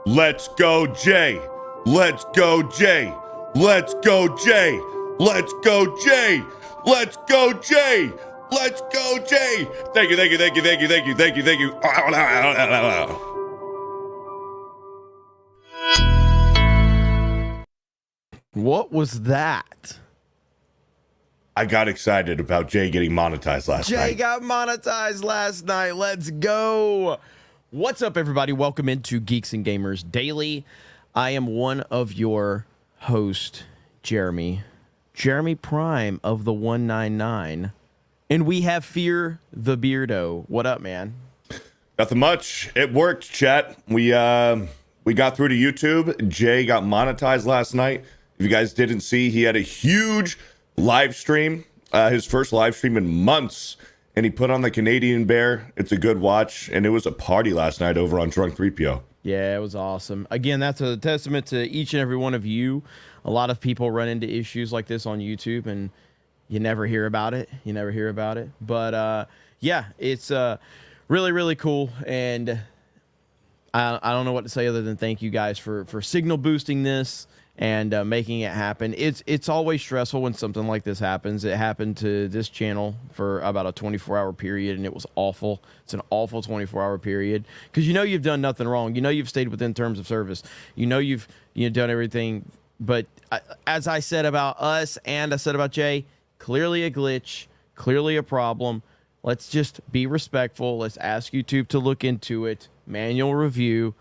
Let's go, Jay. Let's go, Jay. Let's go, Jay. Let's go, Jay. Let's go, Jay. Let's go, Jay. Thank you, thank you, thank you, thank you, thank you, thank you, thank you. What was that? I got excited about Jay getting monetized last night. Jay got monetized last night. Let's go. What's up, everybody? Welcome into Geeks and Gamers Daily. I am one of your hosts, Jeremy Prime of the 199. And we have Fear the Beardo. What up, man? Nothing much. It worked, chat. We got through to YouTube. Jay got monetized last night. If you guys didn't see, he had a huge live stream, his first live stream in months, and he put on the Canadian Bear. It's a good watch, and it was a party last night over on Drunk 3PO. Yeah, it was awesome. Again, that's a testament to each and every one of you. A lot of people run into issues like this on YouTube, and you never hear about it. But yeah, it's really, really cool, and I don't know what to say other than thank you guys for signal boosting this and making it happen. It's always stressful when something like this happens. It happened to this channel for about a 24-hour period, and it was awful. It's an awful 24-hour period because you know you've done nothing wrong. You know you've stayed within terms of service. You know you've done everything. But as I said about us and I said about Jay, clearly a glitch, clearly a problem. Let's just be respectful. Let's ask YouTube to look into it. Manual review.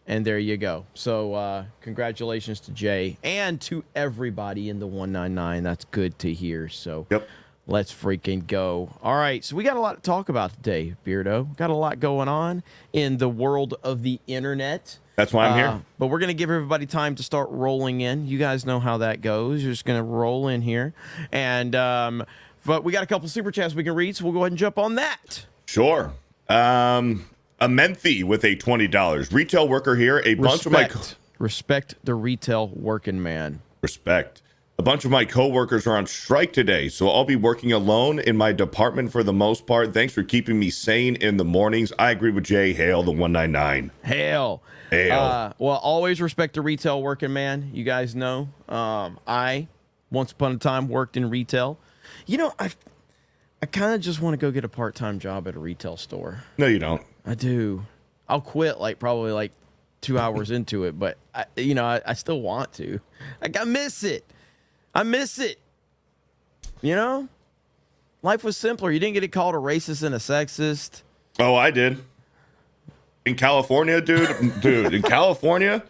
And there you go. So congratulations to Jay and to everybody in the 199. That's good to hear. So yep. Let's freaking go. All right. So we got a lot to talk about today, Beardo. Got a lot going on in the world of the internet. That's why I'm here. But we're going to give everybody time to start rolling in. You guys know how that goes. You're just going to roll in here. And but we got a couple super chats we can read, so we'll go ahead and jump on that. Sure. A Menthy with a $20. Retail worker here. Respect the retail working man. Respect. A bunch of my coworkers are on strike today, so I'll be working alone in my department for the most part. Thanks for keeping me sane in the mornings. I agree with Jay. Hail the 199. Hail. Well, always respect the retail working man. You guys know. I, once upon a time, worked in retail. You know, I kind of just want to go get a part-time job at a retail store. No, you don't. I do. I'll quit probably 2 hours into it, but I still want to. I miss it. You know, life was simpler. You didn't get called a racist and a sexist. Oh, I did. In California, dude, in California,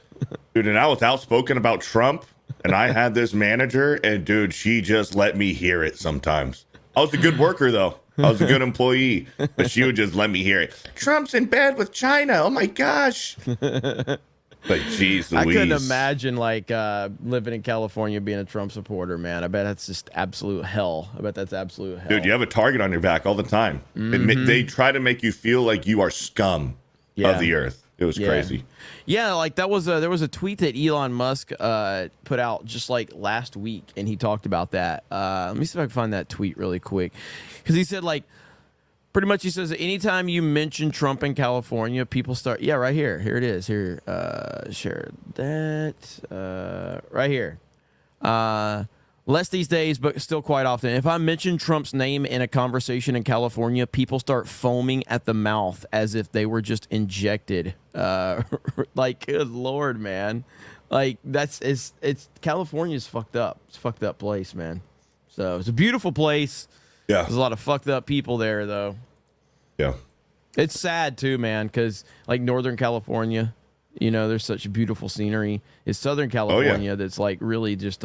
dude, and I was outspoken about Trump, and I had this manager, and dude, she just let me hear it sometimes. I was a good worker, though. I was a good employee, but she would just let me hear it. Trump's in bed with China. Oh, my gosh. Jeez Louise. I couldn't imagine, living in California being a Trump supporter, man. I bet that's just absolute hell. Dude, you have a target on your back all the time. Mm-hmm. They try to make you feel like you are scum of the earth. It was crazy. Yeah, there was a tweet that Elon Musk put out just last week, and he talked about that. Let me see if I can find that tweet really quick, because he said pretty much he says that anytime you mention Trump in California, people start right here. Here it is. Here, share that right here. Less these days, but still quite often. If I mention Trump's name in a conversation in California, people start foaming at the mouth as if they were just injected. Good Lord, man. It's California's fucked up. It's a fucked up place, man. So it's a beautiful place. Yeah. There's a lot of fucked up people there, though. Yeah. It's sad, too, man, because, Northern California, there's such beautiful scenery. It's Southern California that's, really just,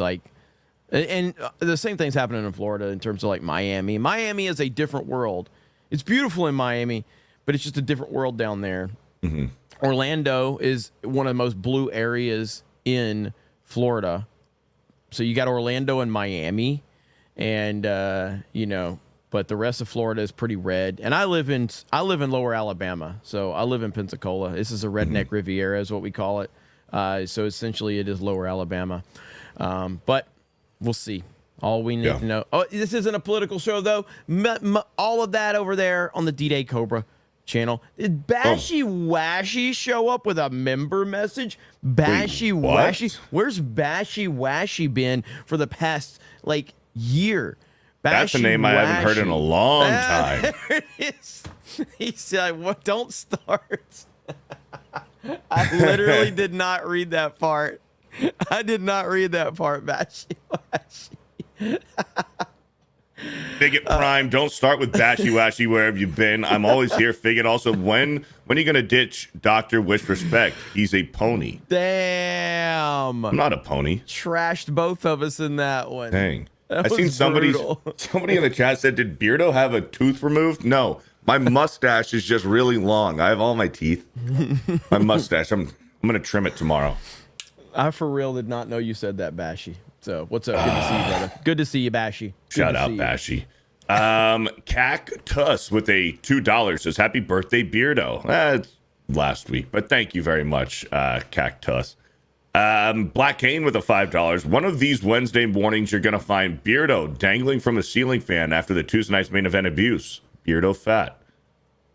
And the same thing's happening in Florida in terms of Miami. Miami is a different world. It's beautiful in Miami, but it's just a different world down there. Mm-hmm. Orlando is one of the most blue areas in Florida. So you got Orlando and Miami, and but the rest of Florida is pretty red. And I live in Lower Alabama, so I live in Pensacola. This is a redneck Riviera, is what we call it. So essentially, it is Lower Alabama, but. We'll see. All we need to know. Oh, this isn't a political show, though. All of that over there on the D-Day Cobra. channel. Did Bashy Washy show up with a member message? Bashy Washy? Where's Bashy Washy been for the past, like, year? That's a name I haven't heard in a long time. There it is. He said, "What? Don't start." I literally did not read that part. I did not read that part, Bashy Washy. Bigot Prime, don't start with Bashy Washy wherever you've been. I'm always here. Figget. Also, when are you gonna ditch Doctor with respect? He's a pony. Damn. I'm not a pony. Trashed both of us in that one. Dang. That I seen somebody in the chat said, "Did Beardo have a tooth removed?" No, my mustache is just really long. I have all my teeth. My mustache. I'm gonna trim it tomorrow. I for real did not know you said that, Bashy. So what's up? Good to see you, brother. Good to see you, Bashy. Shout out, Bashy. Cactus with a $2 says, "Happy birthday, Beardo." It's last week, but thank you very much, Cactus. Black Kane with a $5. "One of these Wednesday mornings, you're gonna find Beardo dangling from a ceiling fan after the Tuesday night's main event abuse. Beardo fat."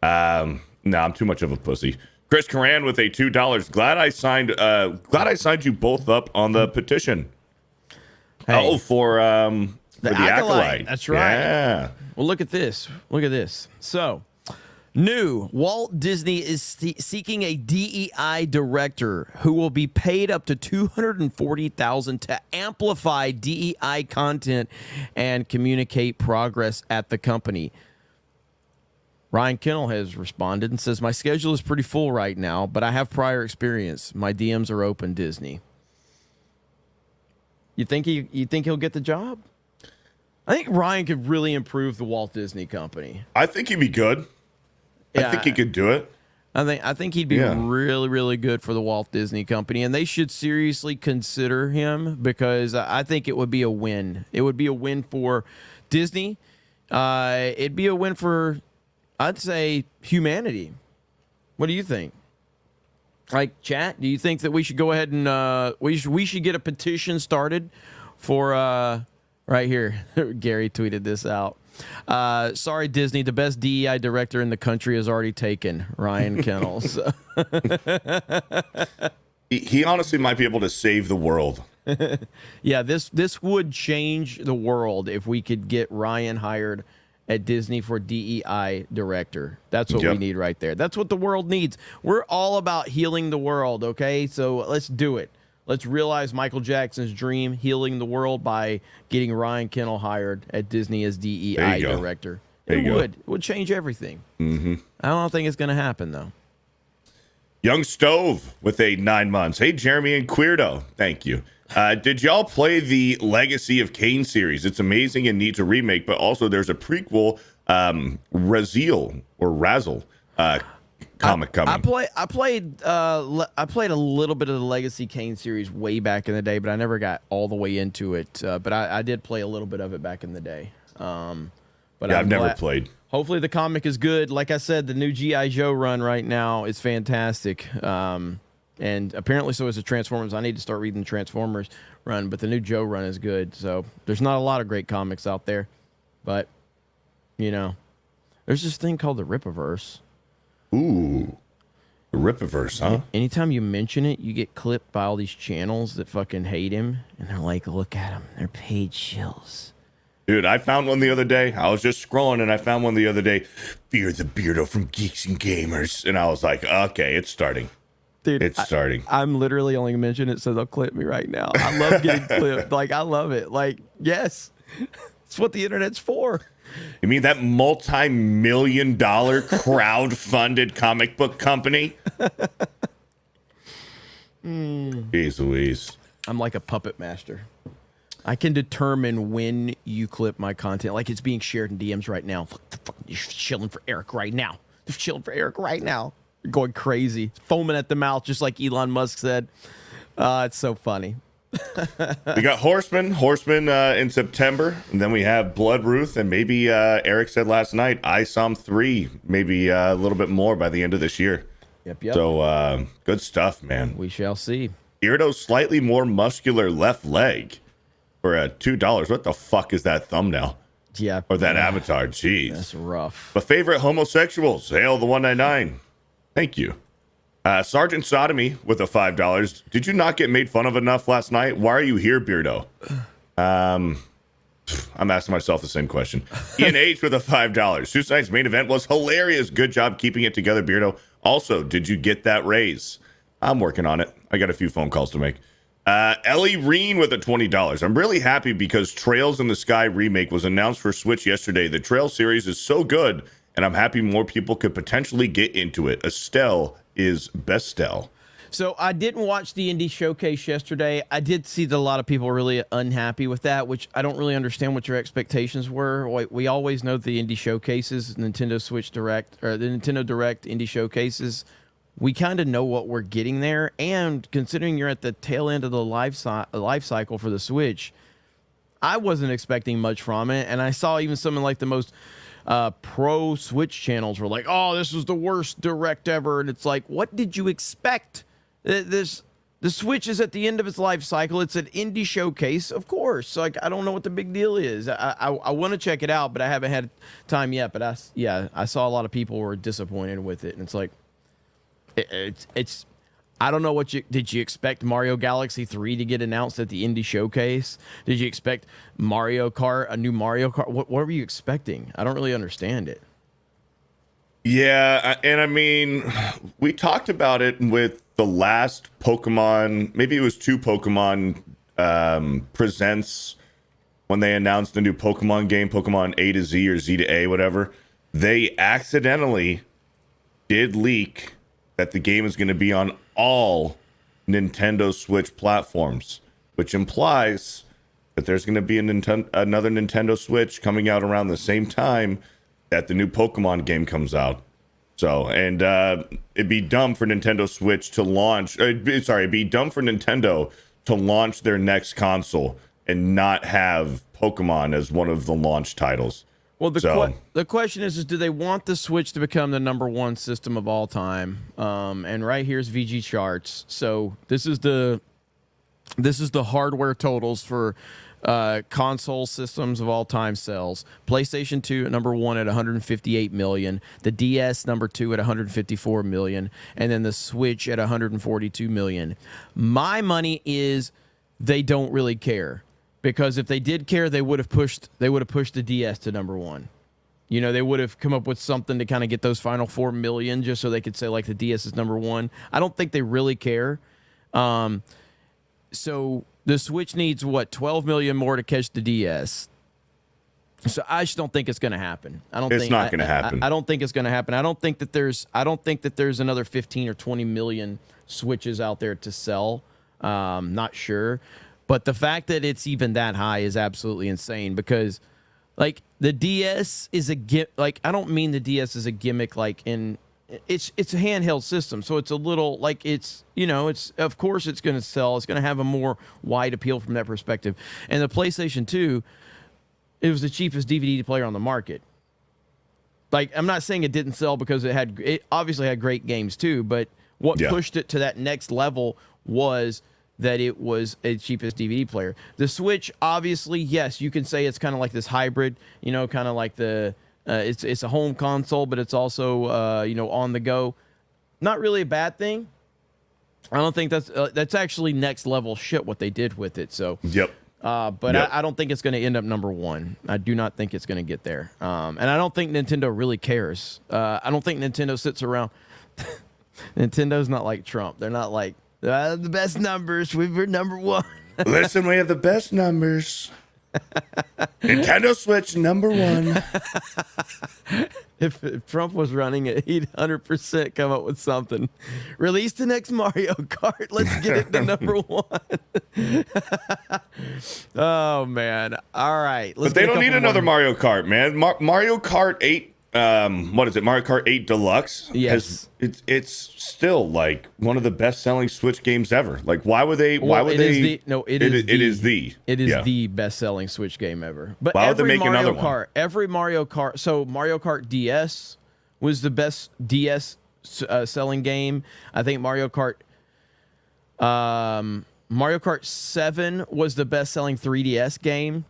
No, I'm too much of a pussy. Chris Coran with a $2. Glad I signed you both up on the petition. Hey, for the Acolyte. That's right. Yeah. Well, look at this. Look at this. So, new Walt Disney is seeking a DEI director who will be paid up to $240,000 to amplify DEI content and communicate progress at the company. Ryan Kennel has responded and says, "My schedule is pretty full right now, but I have prior experience. My DMs are open, Disney." You think he'll get the job? I think Ryan could really improve the Walt Disney Company. I think he'd be good. Yeah, I think he could do it. I think he'd be really, really good for the Walt Disney Company, and they should seriously consider him because I think it would be a win. It would be a win for Disney. It'd be a win for, I'd say, humanity. What do you think? Like, chat, do you think that we should go ahead and we should get a petition started for right here? Gary tweeted this out. Sorry, Disney, the best DEI director in the country is already taken. Ryan Kennels. He honestly might be able to save the world. Yeah, this would change the world if we could get Ryan hired at Disney for DEI director. That's what we need right there. That's what the world needs. We're all about healing the world, okay? So let's do it. Let's realize Michael Jackson's dream, healing the world by getting Ryan Kennel hired at Disney as DEI director. It would change everything. Mm-hmm. I don't think it's going to happen, though. Young Stove with a 9 months. "Hey, Jeremy and Queerdo." Thank you. Did y'all play the Legacy of Kain series? It's amazing and needs a remake, but also there's a prequel, Raziel or Razzle comic coming. I played a little bit of the Legacy Kain series way back in the day, but I never got all the way into it. But I did play a little bit of it back in the day. But I've never played. Hopefully the comic is good. Like I said, the new G.I. Joe run right now is fantastic. And apparently so is the Transformers. I need to start reading the Transformers run, but the new Joe run is good. So there's not a lot of great comics out there. But, you know, there's this thing called the Rippaverse. Ooh, the Rippaverse, huh? Anytime you mention it, you get clipped by all these channels that fucking hate him. And they're like, look at him. They're paid shills. Dude, I found one the other day. I was just scrolling and I found one the other day. "Fear the Beardo from Geeks and Gamers." And I was like, okay, it's starting. Dude, it's starting. I'm literally only mentioning it so they'll clip me right now. I love getting clipped. Like, I love it. Like, yes, it's what the internet's for. You mean that multi-million-dollar crowd-funded comic book company? Jeez Louise. I'm like a puppet master. I can determine when you clip my content. Like, it's being shared in DMs right now. Fuck the fuck, you're chilling for Eric right now. They're chilling for Eric right now. You're going crazy. Foaming at the mouth, just like Elon Musk said. It's so funny. We got Horseman in September, and then we have Blood Ruth, and maybe Eric said last night, ISOM 3, maybe a little bit more by the end of this year. Yep. So good stuff, man. We shall see. Beardo's slightly more muscular left leg for $2. What the fuck is that thumbnail? Yeah. Or that avatar. Jeez. That's rough. My favorite homosexuals. Hail the 199. Thank you. Sergeant Sodomy with a $5. Did you not get made fun of enough last night? Why are you here, Beardo? I'm asking myself the same question. Ian H with a $5. Suicide's main event was hilarious. Good job keeping it together, Beardo. Also, did you get that raise? I'm working on it. I got a few phone calls to make. Ellie Reen with a $20. I'm really happy because Trails in the Sky remake was announced for Switch yesterday. The Trail series is so good, and I'm happy more people could potentially get into it. Estelle is Bestel. So I didn't watch the indie showcase yesterday. I did see that a lot of people were really unhappy with that, which I don't really understand what your expectations were. We always know the indie showcases, Nintendo Switch Direct, or the Nintendo Direct indie showcases, we kind of know what we're getting there. And considering you're at the tail end of the life cycle for the Switch, I wasn't expecting much from it. And I saw even some of like the most pro Switch channels were like, oh, this is the worst Direct ever. And it's like, what did you expect? The Switch is at the end of its life cycle. It's an indie showcase, of course. Like, I don't know what the big deal is. I want to check it out, but I haven't had time yet. But I saw a lot of people were disappointed with it, and it's like, it's I don't know did you expect Mario Galaxy 3 to get announced at the indie showcase? Did you expect Mario Kart, a new Mario Kart? What were you expecting? I don't really understand it. Yeah, and I mean, we talked about it with the last Pokemon, maybe it was 2 Pokemon Presents, when they announced the new Pokemon game, Pokemon A to Z or Z to A, whatever. They accidentally did leak that the game is going to be on all Nintendo Switch platforms, which implies that there's going to be another Nintendo Switch coming out around the same time that the new Pokemon game comes out. So, and it'd be dumb for Nintendo Switch to launch. It'd be dumb for Nintendo to launch their next console and not have Pokemon as one of the launch titles. Well, the question is do they want the Switch to become the #1 system of all time? And right here's VG charts. So this is the hardware totals for console systems of all time sales. PlayStation 2 at #1 at 158 million, the DS #2 at 154 million, and then the Switch at 142 million. My money is they don't really care, because if they did care, they would have pushed the DS to #1. You know, they would have come up with something to kind of get those final 4 million just so they could say like the DS is #1. I don't think they really care. So the Switch needs 12 million more to catch the DS. So I just don't think it's going to happen. It's not going to happen. I don't think it's going to happen. I don't think that there's another 15 or 20 million Switches out there to sell. Not sure, but the fact that it's even that high is absolutely insane, because like the DS is I don't mean the DS is a gimmick, like it's a handheld system, so it's a little like it's of course it's going to sell. It's going to have a more wide appeal from that perspective. And the PlayStation 2, it was the cheapest DVD player on the market. Like, I'm not saying it didn't sell because it obviously had great games too, but what pushed it to that next level was that it was a cheapest DVD player. The Switch, obviously, yes, you can say it's kind of like this hybrid, kind of like it's a home console, but it's also on the go. Not really a bad thing. I don't think that's actually next level shit what they did with it. So but I don't think it's going to end up #1. I do not think it's going to get there. And I don't think Nintendo really cares. I don't think Nintendo sits around. Nintendo's not like Trump. They're not like the best numbers. We're #1. Listen, we have the best numbers. Nintendo Switch #1. If Trump was running it, he'd 100% come up with something. Release the next Mario Kart. Let's get it to #1. Oh man! All right, but they don't need another Mario Kart, man. Mario Kart 8. What is it? Mario Kart 8 Deluxe? Yes. It's still like one of the best-selling Switch games ever. Like, why would they? It is the best-selling Switch game ever. But why would they make another one? Every Mario Kart. So Mario Kart DS was the best DS selling game. I think Mario Kart 7 was the best-selling 3DS game.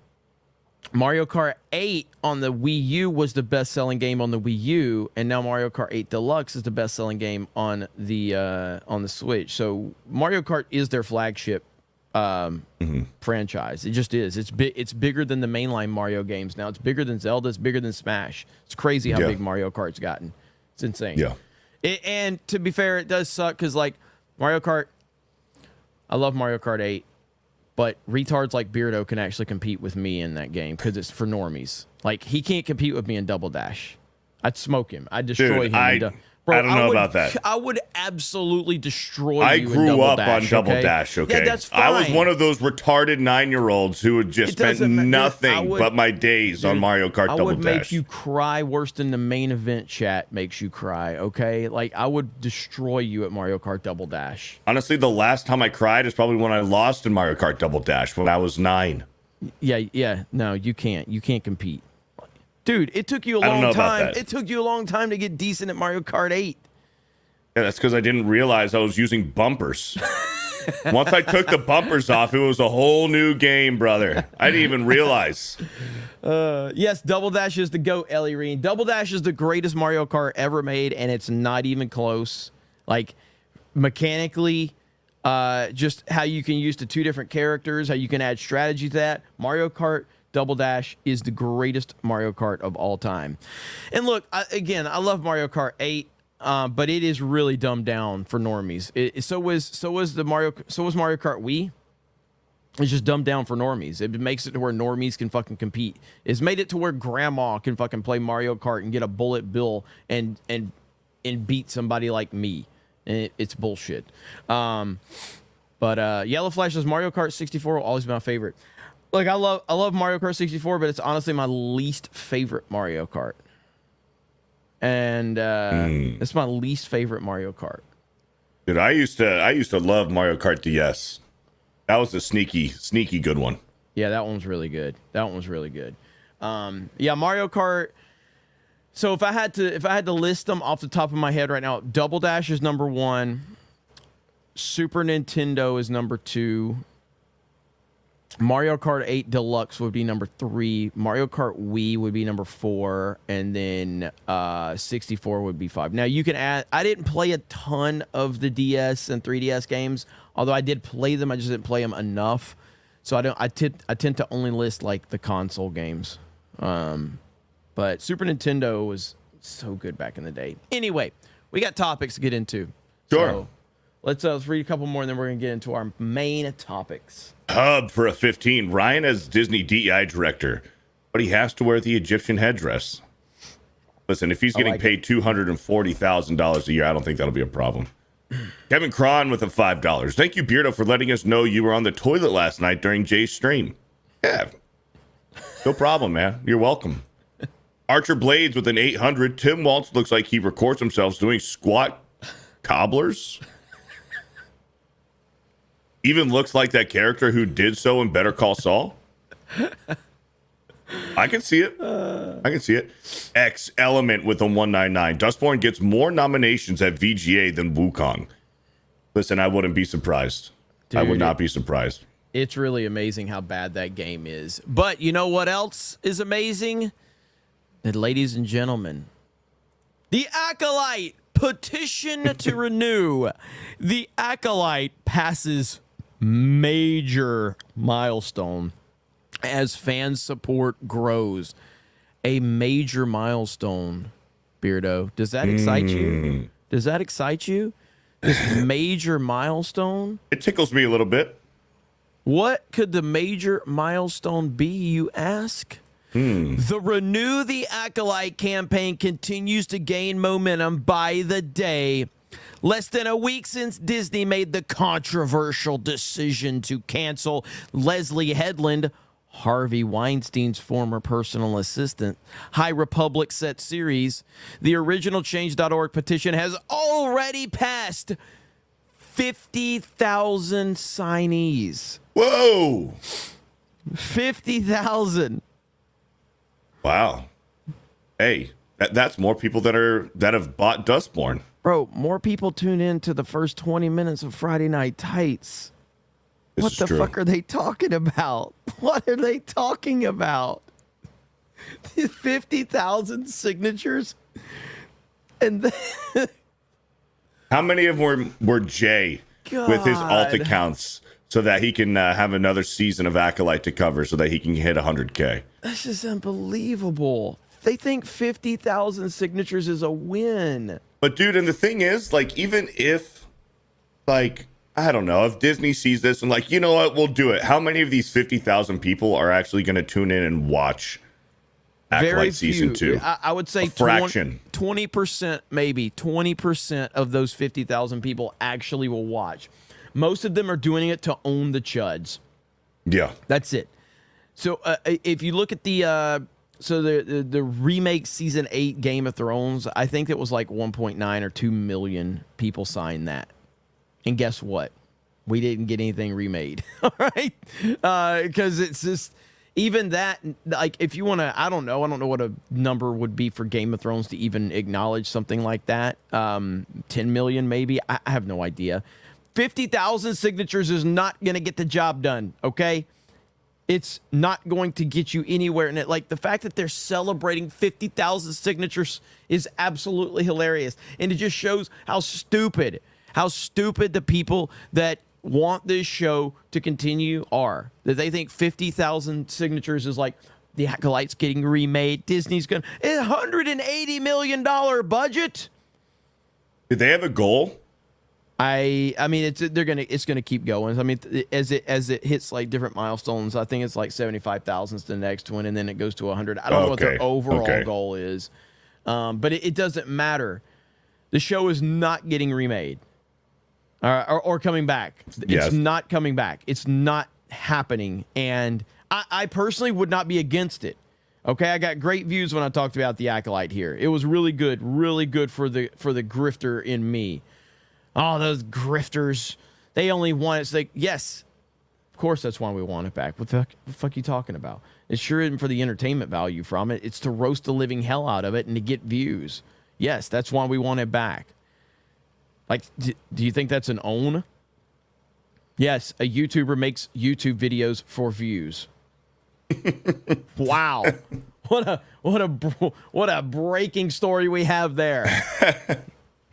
Mario Kart 8 on the Wii U was the best-selling game on the Wii U, and now Mario Kart 8 Deluxe is the best-selling game on the Switch. So Mario Kart is their flagship franchise. It just is. It's bigger than the mainline Mario games now. It's bigger than Zelda. It's bigger than Smash. It's crazy how big Mario Kart's gotten. It's insane. Yeah. And to be fair, it does suck because like Mario Kart, I love Mario Kart 8. But retards like Beardo can actually compete with me in that game because it's for normies. Like, he can't compete with me in Double Dash. I'd smoke him. I'd destroy him. Bro, I don't know about that. I would absolutely destroy you I in grew Double up Dash, on Double okay? Dash, okay? Yeah, that's fine. I was one of those retarded 9-year-olds who would just spend nothing but my days on Mario Kart Double Dash. I would make you cry worse than the main event chat makes you cry, okay? Like, I would destroy you at Mario Kart Double Dash. Honestly, the last time I cried is probably when I lost in Mario Kart Double Dash when I was 9. Yeah. No, you can't. You can't compete. Dude, it took you a long time. It took you a long time to get decent at Mario Kart 8. Yeah, that's because I didn't realize I was using bumpers. Once I took the bumpers off, it was a whole new game, brother. I didn't even realize. Yes, Double Dash is the GOAT, Ellie Reen. Double Dash is the greatest Mario Kart ever made, and it's not even close. Like, mechanically, just how you can use the two different characters, how you can add strategy to that. Mario Kart Double Dash is the greatest Mario Kart of all time. And look, again, I love Mario Kart 8. But it is really dumbed down for normies. So was Mario Kart Wii. It's just dumbed down for normies. It makes it to where normies can fucking compete. It's made it to where grandma can fucking play Mario Kart and get a bullet bill and beat somebody like me. And it's bullshit. But Yellow Flash's Mario Kart 64 will always be my favorite. Like, I love Mario Kart 64, but it's honestly my least favorite Mario Kart. And it's my least favorite Mario Kart. Dude, I used to love Mario Kart DS. That was a sneaky good one. Yeah, that one was really good. Yeah, Mario Kart. So if I had to list them off the top of my head right now, Double Dash is number 1. Super Nintendo is number 2. Mario Kart 8 Deluxe would be number 3. Mario Kart Wii would be number 4. And then 64 would be 5. Now, you can add... I didn't play a ton of the DS and 3DS games. Although I did play them, I just didn't play them enough. So I tend to only list, like, the console games. But Super Nintendo was so good back in the day. Anyway, we got topics to get into. Sure. So let's read a couple more, and then we're going to get into our main topics. Hub for a 15. Ryan as Disney DEI director, but he has to wear the Egyptian headdress. Listen, if he's getting paid $240,000 a year, I don't think that'll be a problem. Kevin Cron with a $5. Thank you, Beardo, for letting us know you were on the toilet last night during Jay's stream. Yeah. No problem, man. You're welcome. Archer Blades with an 800. Tim Waltz looks like he records himself doing squat cobblers. Even looks like that character who did so in Better Call Saul. I can see it. X Element with a 199. Dustborn gets more nominations at VGA than Wukong. Listen, I wouldn't be surprised. Dude, I would not be surprised. It's really amazing how bad that game is. But you know what else is amazing? That, ladies and gentlemen, the Acolyte Petition to renew. The Acolyte passes major milestone as fan support grows. A major milestone, Beardo. Does that excite you? Does that excite you? This major milestone? It tickles me a little bit. What could the major milestone be, you ask? The Renew the Acolyte campaign continues to gain momentum by the day. Less than a week since Disney made the controversial decision to cancel Leslie Headland, Harvey Weinstein's former personal assistant, High Republic set series, the original Change.org petition has already passed 50,000 signees. Whoa! 50,000. Wow. Hey, that's more people that have bought Dustborn. Bro, more people tune in to the first 20 minutes of Friday Night Tights. What the fuck are they talking about? What are they talking about? 50,000 signatures. And then, how many of them were Jay with his alt accounts so that he can have another season of Acolyte to cover so that he can hit 100K? That's just unbelievable. They think 50,000 signatures is a win. But dude, and the thing is, like, even if, like, I don't know, if Disney sees this and like, you know what, we'll do it. How many of these 50,000 people are actually going to tune in and watch Acolyte Season 2? I would say a fraction. 20%, maybe 20% of those 50,000 people actually will watch. Most of them are doing it to own the chuds. Yeah. That's it. So if you look at the remake Season 8 Game of Thrones, I think it was like 1.9 or 2 million people signed that. And guess what? We didn't get anything remade. All right? Because it's just, even that, like, if you want to, I don't know what a number would be for Game of Thrones to even acknowledge something like that. 10 million maybe. I have no idea. 50,000 signatures is not going to get the job done, okay? It's not going to get you anywhere. And like, the fact that they're celebrating 50,000 signatures is absolutely hilarious. And it just shows how stupid the people that want this show to continue are. That they think 50,000 signatures is like, the Acolyte's getting remade. Disney's going to, $180 million budget. Did they have a goal? I mean, it's gonna keep going. I mean, as it hits like different milestones, I think it's like 75,000 is the next one, and then it goes to 100. I don't know what their overall goal is, but it doesn't matter. The show is not getting remade, or coming back. Yes. It's not coming back. It's not happening, and I personally would not be against it. Okay, I got great views when I talked about the Acolyte here. It was really good for the grifter in me. Oh, those grifters. They only want it. It's like, yes, of course that's why we want it back. What the fuck are you talking about? It sure isn't for the entertainment value from it. It's to roast the living hell out of it and to get views. Yes, that's why we want it back. Like, do you think that's an own? Yes, a YouTuber makes YouTube videos for views. Wow. What a breaking story we have there.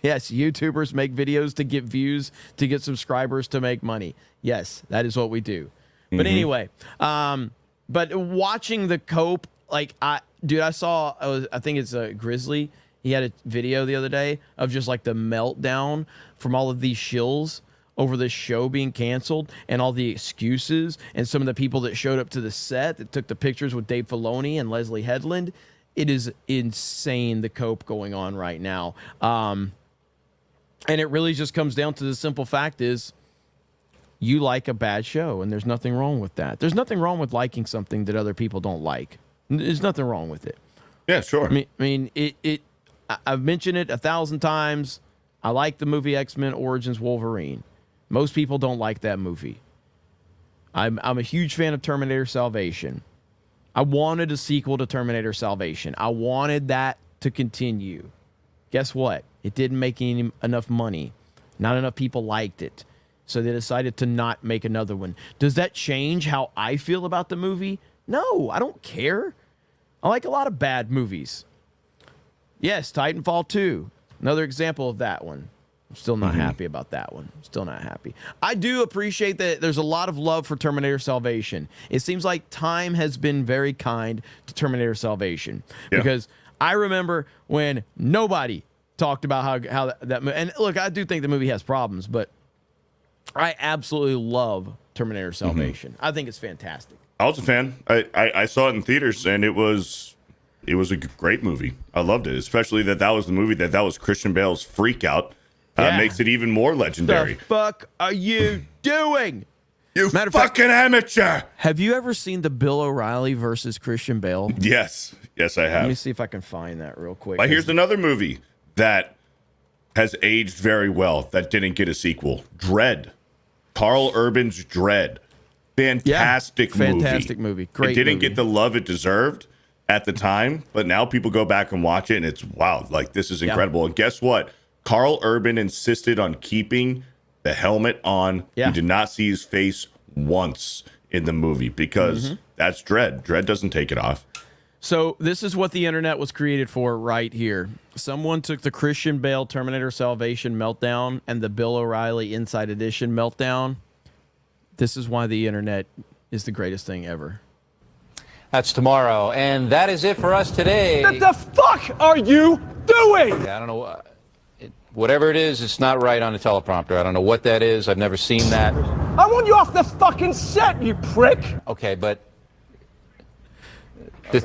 Yes, YouTubers make videos to get views, to get subscribers, to make money. Yes, that is what we do. But anyway, but watching the cope, like, I think it's a Grizzly. He had a video the other day of just like the meltdown from all of these shills over this show being canceled and all the excuses and some of the people that showed up to the set that took the pictures with Dave Filoni and Leslie Headland. It is insane, the cope going on right now. And it really just comes down to the simple fact is you like a bad show, and there's nothing wrong with that. There's nothing wrong with liking something that other people don't like. There's nothing wrong with it. Yeah, sure. I mean, I've mentioned it 1,000 times. I like the movie X-Men Origins Wolverine. Most people don't like that movie. I'm a huge fan of Terminator Salvation. I wanted a sequel to Terminator Salvation. I wanted that to continue. Guess what? It didn't make enough money. Not enough people liked it. So they decided to not make another one. Does that change how I feel about the movie? No, I don't care. I like a lot of bad movies. Yes, Titanfall 2. Another example of that one. I'm still not happy about that one. Still not happy. I do appreciate that there's a lot of love for Terminator Salvation. It seems like time has been very kind to Terminator Salvation. Yeah. Because I remember when nobody talked about how that and look, I do think the movie has problems, but I absolutely love Terminator Salvation. I think it's fantastic. I was a fan. I saw it in theaters, and it was a great movie. I loved it, especially that was the movie that was Christian Bale's Freak Out. Makes it even more legendary. The fuck are you doing? You fucking amateur! Have you ever seen the Bill O'Reilly versus Christian Bale? Yes, I have. Let me see if I can find that real quick. But here's another movie that has aged very well that didn't get a sequel. Dredd. Carl Urban's Dredd. Fantastic movie. Great. It didn't get the love it deserved at the time, but now people go back and watch it, and it's wow, like, this is incredible. And guess what? Carl Urban insisted on keeping the helmet on. You did not see his face once in the movie because that's Dredd. Dredd doesn't take it off. So this is what the internet was created for right here. Someone took the Christian Bale Terminator Salvation meltdown and the Bill O'Reilly Inside Edition meltdown. This is why the internet is the greatest thing ever. That's tomorrow, and that is it for us today. What the fuck are you doing? I don't know. Whatever it is, it's not right on the teleprompter. I don't know what that is. I've never seen that. I want you off the fucking set, you prick. Okay, but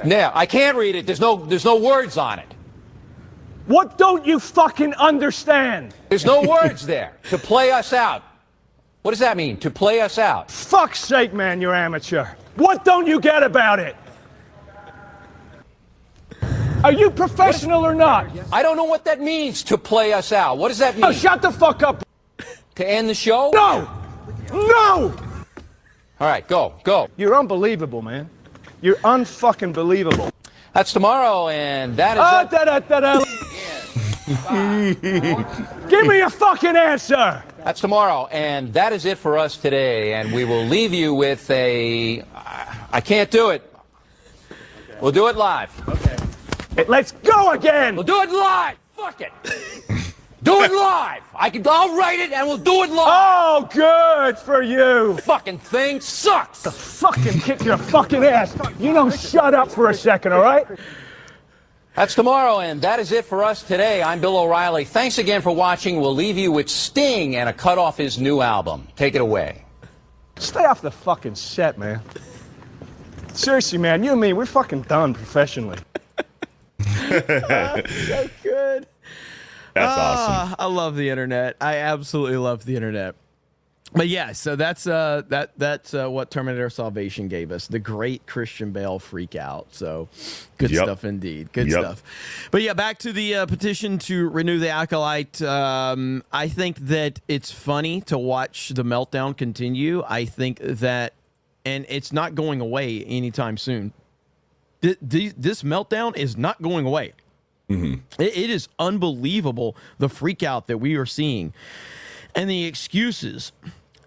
now I can't read it. There's no words on it. What don't you fucking understand? There's no words there. To play us out. What does that mean? To play us out? Fuck's sake, man, you're amateur. What don't you get about it? Are you professional or not? I don't know what that means. To play us out. What does that mean? Oh, shut the fuck up. To end the show? No! No! All right, go. You're unbelievable, man. You're unfucking believable. That's tomorrow, and that is Give me a fucking answer! That's tomorrow, and that is it for us today. And we will leave you with a... I can't do it. We'll do it live. Okay. Let's go again! We'll do it live! Fuck it! Do it live! I'll write it, and we'll do it live! Oh, good for you! Fucking thing sucks! The fucking kick your fucking ass! You don't shut up for a second, all right? That's tomorrow, and that is it for us today. I'm Bill O'Reilly. Thanks again for watching. We'll leave you with Sting and a cut off his new album. Take it away. Stay off the fucking set, man. Seriously, man, you and me, we're fucking done professionally. So good. That's awesome. I love the internet. I absolutely love the internet. But yeah, so that's what Terminator Salvation gave us, the great Christian Bale freak out. So good stuff indeed. Good stuff. But yeah, back to the petition to renew the Acolyte. I think that it's funny to watch the meltdown continue. I think that, and it's not going away anytime soon. This meltdown is not going away. Mm-hmm. It is unbelievable, the freak out that we are seeing and the excuses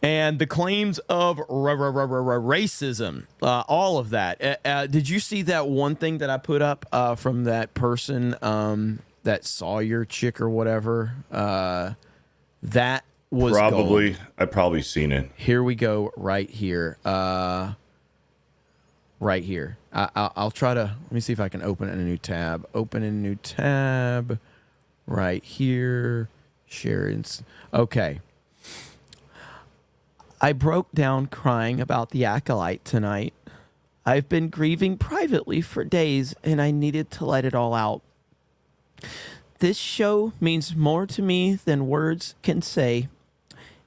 and the claims of racism, all of that. Did you see that one thing that I put up from that person that saw your chick or whatever? That was probably gold. I've probably seen it. Here we go, right here. Right here. I'll try to, let me see if I can open a new tab. Open a new tab right here. Sharon's. Okay. I broke down crying about the Acolyte tonight. I've been grieving privately for days and I needed to let it all out. This show means more to me than words can say.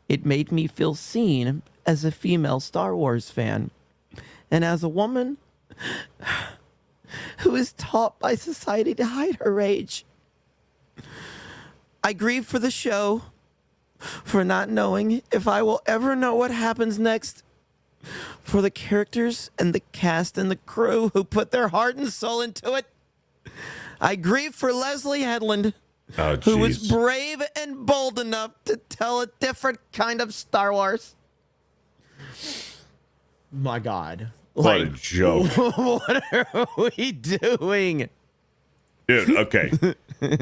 It made me feel seen as a female Star Wars fan. And as a woman who is taught by society to hide her rage, I grieve for the show, for not knowing if I will ever know what happens next, for the characters and the cast and the crew who put their heart and soul into it. I grieve for Leslie Headland, who was brave and bold enough to tell a different kind of Star Wars. My God. What a joke. What are we doing? Dude, okay.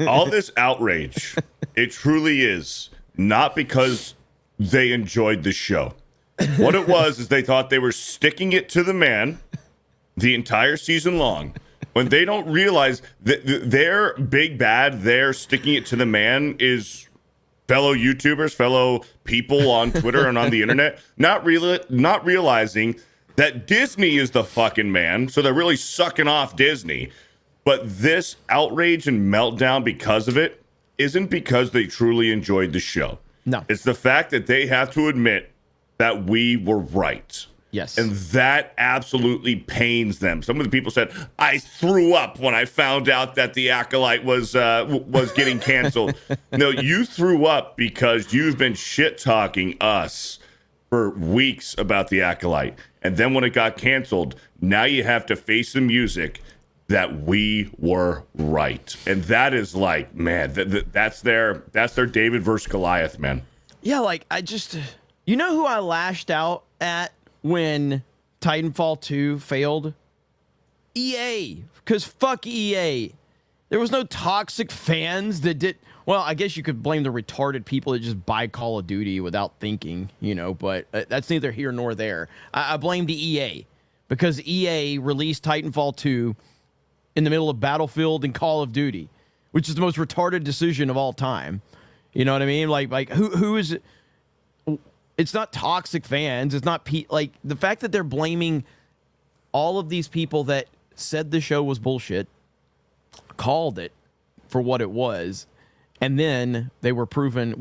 All this outrage, it truly is not because they enjoyed the show. What it was is they thought they were sticking it to the man the entire season long. When they don't realize that their big bad, they're sticking it to the man is fellow YouTubers, fellow people on Twitter and on the internet, not realizing that Disney is the fucking man, so they're really sucking off Disney. But this outrage and meltdown because of it isn't because they truly enjoyed the show. No. It's the fact that they have to admit that we were right. Yes. And that absolutely pains them. Some of the people said, I threw up when I found out that the Acolyte was getting canceled. No, you threw up because you've been shit-talking us for weeks about the Acolyte. And then when it got canceled, now you have to face the music that we were right. And that is like, man, that's their David versus Goliath, man. Yeah, like you know who I lashed out at when Titanfall 2 failed? EA, because fuck EA. There was no toxic fans that did. Well, I guess you could blame the retarded people that just buy Call of Duty without thinking, but that's neither here nor there. I blame the EA because EA released Titanfall 2 in the middle of Battlefield and Call of Duty, which is the most retarded decision of all time. You know what I mean? Like who is it? It's not toxic fans. It's not like the fact that they're blaming all of these people that said the show was bullshit, called it for what it was, and then we were proven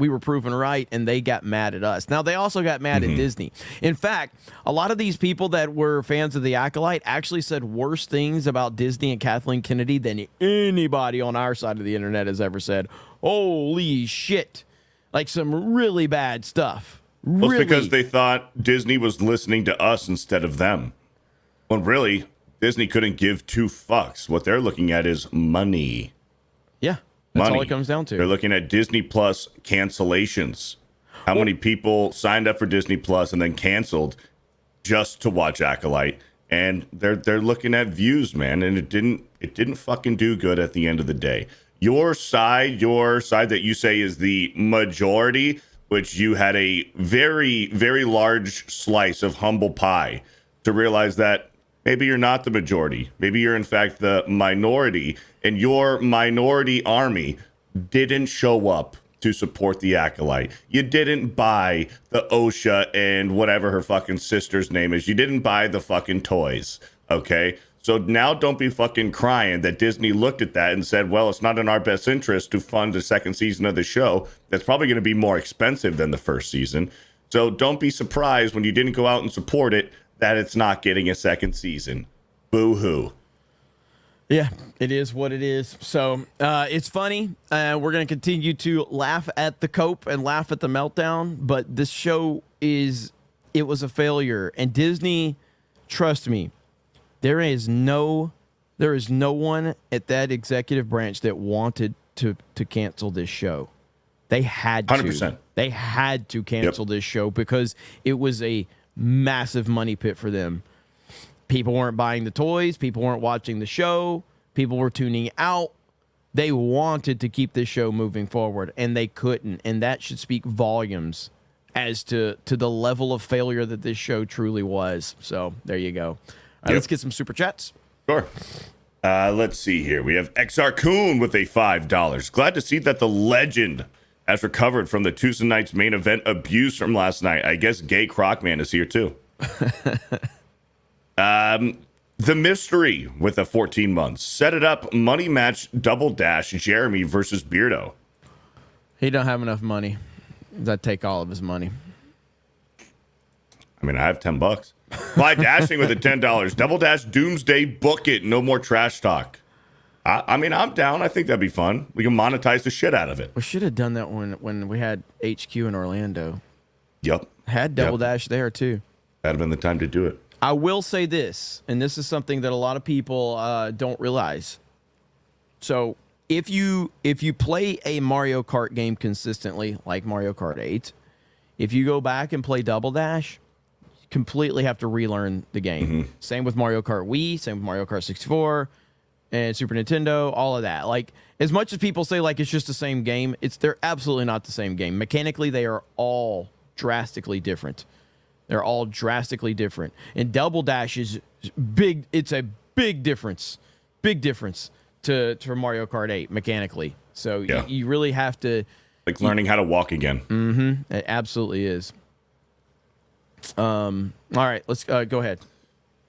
right, and they got mad at us. Now, they also got mad at Disney. In fact, a lot of these people that were fans of the Acolyte actually said worse things about Disney and Kathleen Kennedy than anybody on our side of the internet has ever said. Holy shit. Like some really bad stuff. Well, really. it's because they thought Disney was listening to us instead of them. When really, Disney couldn't give two fucks. What they're looking at is money. Yeah. That's Money. all it comes down to. They're looking at Disney Plus cancellations. How many people signed up for Disney Plus and then canceled just to watch Acolyte? And they're looking at views, man, and it didn't fucking do good at the end of the day. Your side that you say is the majority, which you had a very, very large slice of humble pie to realize that maybe you're not the majority. Maybe you're, in fact, the minority, and your minority army didn't show up to support the Acolyte. You didn't buy the OSHA and whatever her fucking sister's name is. You didn't buy the fucking toys, okay? So now don't be fucking crying that Disney looked at that and said, well, it's not in our best interest to fund the second season of the show. That's probably going to be more expensive than the first season. So don't be surprised when you didn't go out and support it that it's not getting a second season. Boo-hoo. Yeah, it is what it is. So it's funny. We're going to continue to laugh at the cope and laugh at the meltdown. But this show it was a failure. And Disney, trust me, there is no one at that executive branch that wanted to cancel this show. They had to. 100%. They had to cancel this show because it was a massive money pit for them. People weren't buying the toys. People weren't watching the show. People were tuning out. They wanted to keep this show moving forward, and they couldn't. And that should speak volumes as to the level of failure that this show truly was. So there you go. All right, let's get some super chats. Sure. Let's see here. We have XR Coon with a $5. Glad to see that the legend has recovered from the Tuesday night's main event abuse from last night. I guess Gay Crocman is here too. The Mystery with a 14 months. Set it up. Money match double dash Jeremy versus Beardo. He don't have enough money. That take all of his money. I mean, I have $10. Fly Dashing with a $10. Double dash Doomsday. Book it. No more trash talk. I mean, I'm down. I think that'd be fun. We can monetize the shit out of it. We should have done that when we had HQ in Orlando. Yep. Had double dash there too. That'd have been the time to do it. I will say this, and this is something that a lot of people don't realize. So if you play a Mario Kart game consistently, like Mario Kart 8, if you go back and play Double Dash, you completely have to relearn the game. Same with Mario Kart Wii, same with Mario Kart 64 and Super Nintendo, all of that. Like, as much as people say like it's just the same game, they're absolutely not the same game. Mechanically, they are all drastically different. They're all drastically different. And Double Dash is big. It's a big difference. Big difference to Mario Kart 8 mechanically. So you really have to. Like learning how to walk again. It absolutely is. All right, let's go ahead.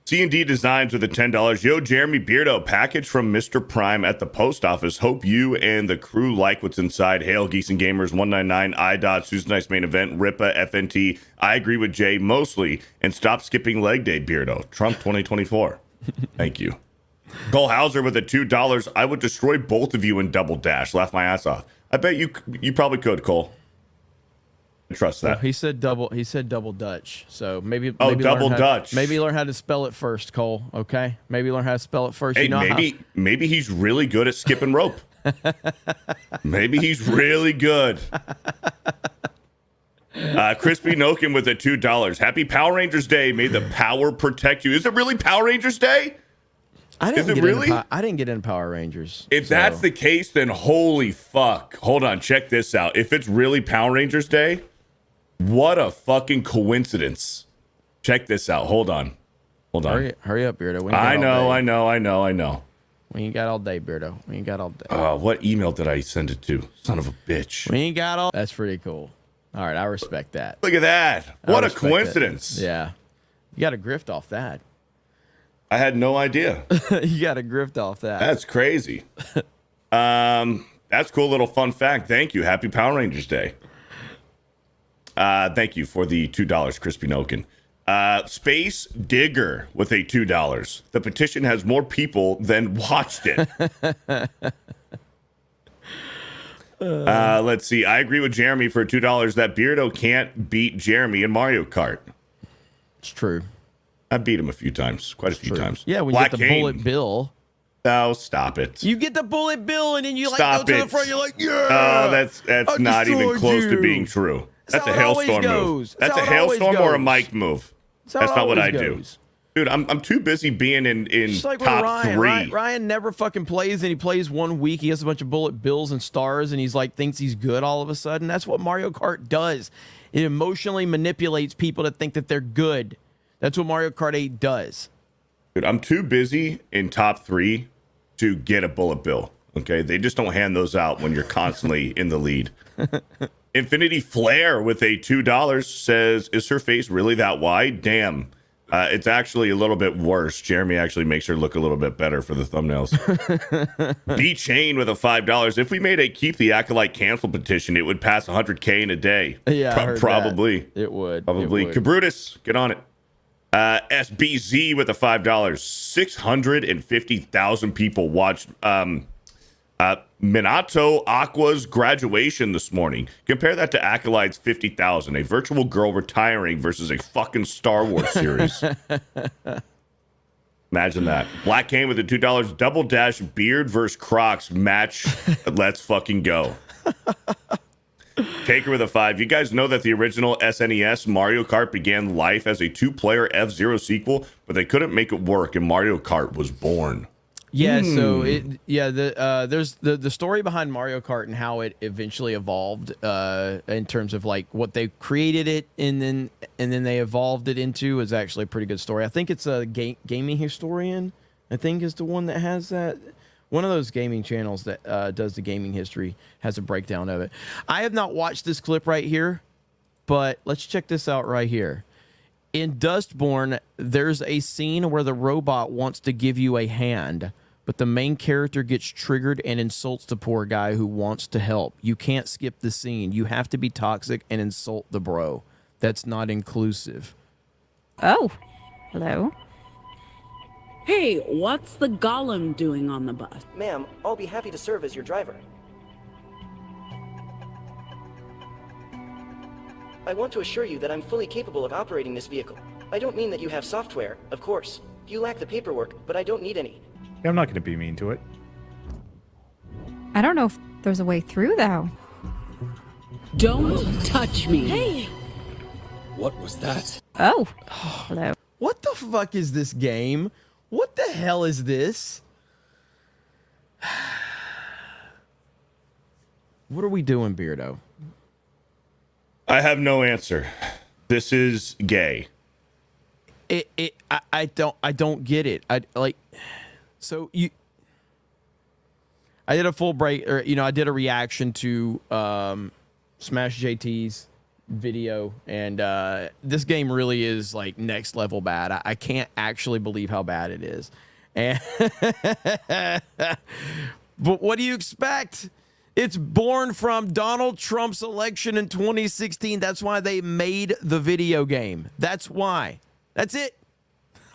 C&D Designs with a $10. Yo, Jeremy Beardo, package from Mr. Prime at the post office. Hope you and the crew like what's inside. Hail, Geeks and Gamers, 199, IDOT, Susan Nice main event, RIPA, FNT. I agree with Jay mostly. And stop skipping leg day, Beardo. Trump 2024. Thank you. Cole Hauser with a $2. I would destroy both of you in Double Dash. Laugh my ass off. I bet you probably could, Cole. Trust that. Well, he said double Dutch. So maybe double Dutch. Maybe learn how to spell it first, Cole. Okay, maybe learn how to spell it first. Hey, maybe he's really good at skipping rope. Maybe he's really good. Crispy Nokin with a $2. Happy Power Rangers Day. May the power protect you. Is it really Power Rangers Day? I didn't Is it get really? I didn't get into Power Rangers. If that's the case, then holy fuck. Hold on, check this out. If it's really Power Rangers Day, what a fucking coincidence. Check this out. Hold on. Hurry up, Beardo. I know. We ain't got all day, Beardo. We ain't got all day. What email did I send it to? Son of a bitch. We ain't got all. That's pretty cool. All right, I respect that. Look at that. What a coincidence. Yeah. You got a grift off that. I had no idea. You got a grift off that. That's crazy. That's a cool little fun fact. Thank you. Happy Power Rangers Day. Thank you for the $2, Crispy Noken. Space Digger with a $2. The petition has more people than watched it. Let's see. I agree with Jeremy for $2 that Beardo can't beat Jeremy in Mario Kart. It's true. I beat him a few times, quite a few times. Yeah, when Black you get the Cane. bullet bill. No, stop it. You get the bullet bill and then you Stop go to it. the front. You're like, yeah. That's not even close to being true. That's a hailstorm move. That's a hailstorm or a mic move. That's not what I do. Dude, I'm too busy being in Just like top Ryan. 3. Ryan never fucking plays, and he plays 1 week. He has a bunch of bullet bills and stars, and he's like thinks he's good all of a sudden. That's what Mario Kart does. It emotionally manipulates people to think that they're good. That's what Mario Kart 8 does. Dude, I'm too busy in top 3 to get a bullet bill. Okay, they just don't hand those out when you're constantly in the lead. Infinity Flare with a $2 says, "Is her face really that wide? Damn." It's actually a little bit worse. Jeremy actually makes her look a little bit better for the thumbnails. B-Chain with a $5. If we made a keep the Acolyte cancel petition, it would pass 100K in a day. Yeah, I heard probably. that. It would. Probably. It would. Cabrutus, get on it. SBZ with a $5. 650,000 people watched Minato Aqua's graduation this morning. Compare that to Acolyte's 50,000. A virtual girl retiring versus a fucking Star Wars series. Imagine that. Black Cane with a $2. Double Dash Beard versus Crocs match. Let's fucking go. Taker with a 5. You guys know that the original SNES Mario Kart began life as a 2-player F-Zero sequel, but they couldn't make it work, and Mario Kart was born. Yeah, so there's the story behind Mario Kart and how it eventually evolved in terms of like what they created it and then they evolved it into is actually a pretty good story. I think it's a gaming historian. I think is the one that has that. One of those gaming channels that does the gaming history has a breakdown of it. I have not watched this clip right here, but let's check this out right here. In Dustborn, there's a scene where the robot wants to give you a hand, but the main character gets triggered and insults the poor guy who wants to help. You can't skip the scene. You have to be toxic and insult the bro. That's not inclusive. Oh, hello. Hey, what's the golem doing on the bus? Ma'am, I'll be happy to serve as your driver. I want to assure you that I'm fully capable of operating this vehicle. I don't mean that you have software, of course. You lack the paperwork, but I don't need any. I'm not going to be mean to it. I don't know if there's a way through, though. Don't touch me. Hey! What was that? Oh, hello. What the fuck is this game? What the hell is this? What are we doing, Beardo? I have no answer. This is gay. I don't get it. I did a full break, or I did a reaction to Smash JT's video, and this game really is like next level bad. I can't actually believe how bad it is. And but what do you expect? It's born from Donald Trump's election in 2016. That's why they made the video game. That's why. That's it.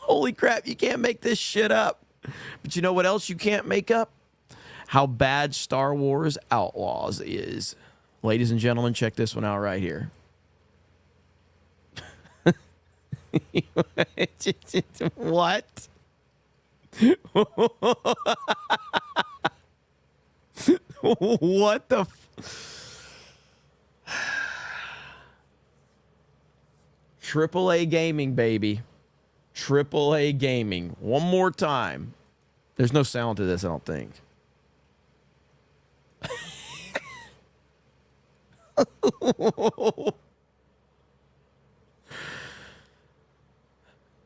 Holy crap, you can't make this shit up. But you know what else you can't make up? How bad Star Wars Outlaws is. Ladies and gentlemen, check this one out right here. What? What the AAA gaming, baby. AAA gaming. One more time. There's no sound to this, I don't think.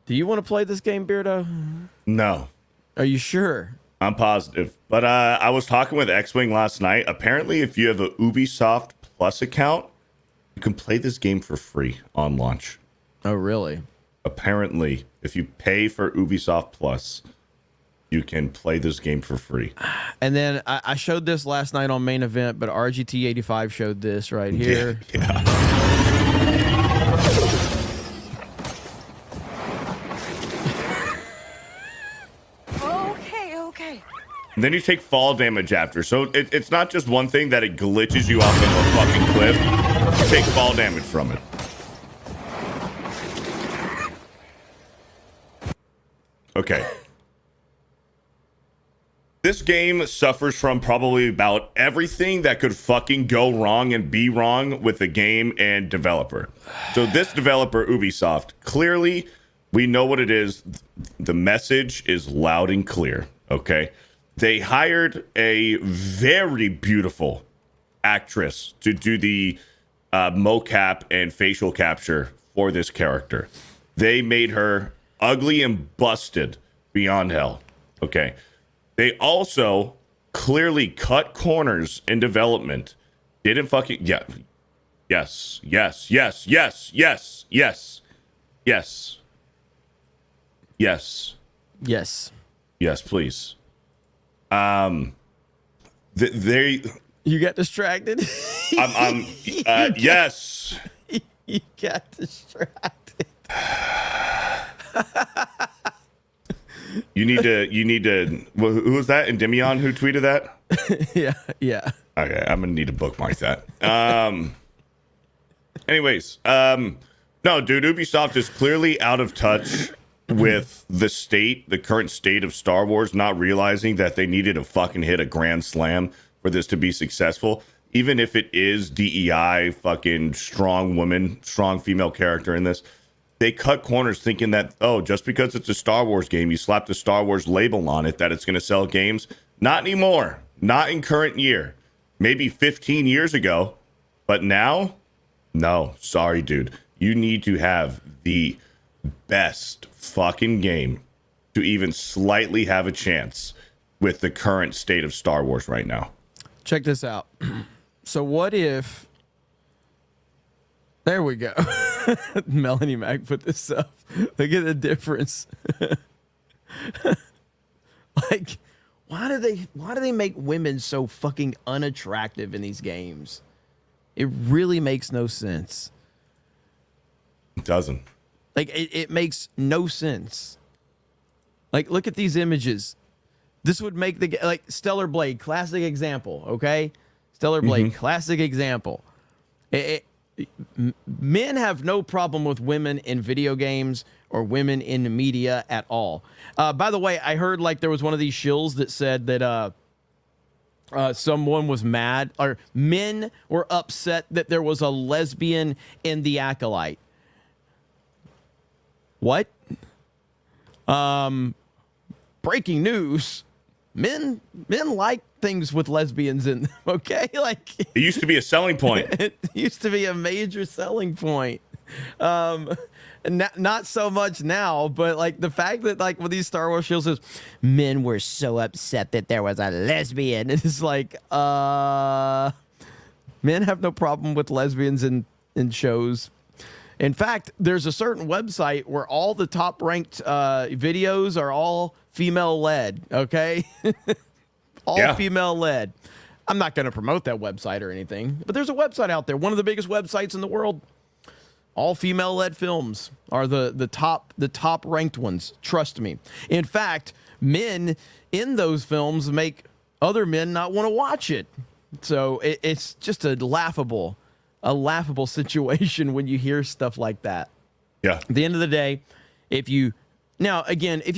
Do you want to play this game, Beardo? No. Are you sure? I'm positive. But I was talking with X-Wing last night. Apparently, if you have a Ubisoft Plus account, you can play this game for free on launch. Oh, really? Apparently, if you pay for Ubisoft Plus, you can play this game for free. And then I showed this last night on Main Event, but RGT85 showed this right here. Yeah. Okay. And then you take fall damage after. So it's not just one thing that it glitches you off of a fucking cliff. You take fall damage from it. Okay. This game suffers from probably about everything that could fucking go wrong and be wrong with the game and developer. So this developer, Ubisoft, clearly we know what it is. The message is loud and clear, okay? They hired a very beautiful actress to do the mocap and facial capture for this character. They made her ugly and busted beyond hell, okay? They also clearly cut corners in development. Didn't fucking... Yeah. Yes. Yes, please. They... You got distracted? Yes. You got distracted. You need to. Who was that? Endymion who tweeted that? Yeah. Okay, I'm gonna need to bookmark that. Anyways, no, dude, Ubisoft is clearly out of touch with the current state of Star Wars, not realizing that they needed to fucking hit a grand slam for this to be successful. Even if it is DEI, fucking strong woman, strong female character in this. They cut corners thinking that, oh, just because it's a Star Wars game, you slap the Star Wars label on it, that it's going to sell games. Not anymore. Not in current year. Maybe 15 years ago. But now, no. Sorry, dude. You need to have the best fucking game to even slightly have a chance with the current state of Star Wars right now. Check this out. So what if... There we go. Melanie Mac put this up. Look at the difference. Like, why do they make women so fucking unattractive in these games? It really makes no sense. It doesn't. Like, it makes no sense. Like, look at these images. This would make the... Like, Stellar Blade, classic example, okay? Stellar Blade, classic example. Men have no problem with women in video games or women in the media at all. By the way, I heard like there was one of these shills that said that someone was mad, or men were upset that there was a lesbian in the Acolyte. What? Breaking news. Men like things with lesbians in them, okay? Like, it used to be a selling point. It used to be a major selling point. Not so much now, but like the fact that like with these Star Wars shows says men were so upset that there was a lesbian. It's like men have no problem with lesbians in shows. In fact, there's a certain website where all the top ranked videos are all female led, okay? All female led. I'm not going to promote that website or anything, but there's a website out there, one of the biggest websites in the world. All female led films are the top ranked ones. Trust me. In fact, men in those films make other men not want to watch it. So it's just a laughable situation when you hear stuff like that. Yeah. At the end of the day, if you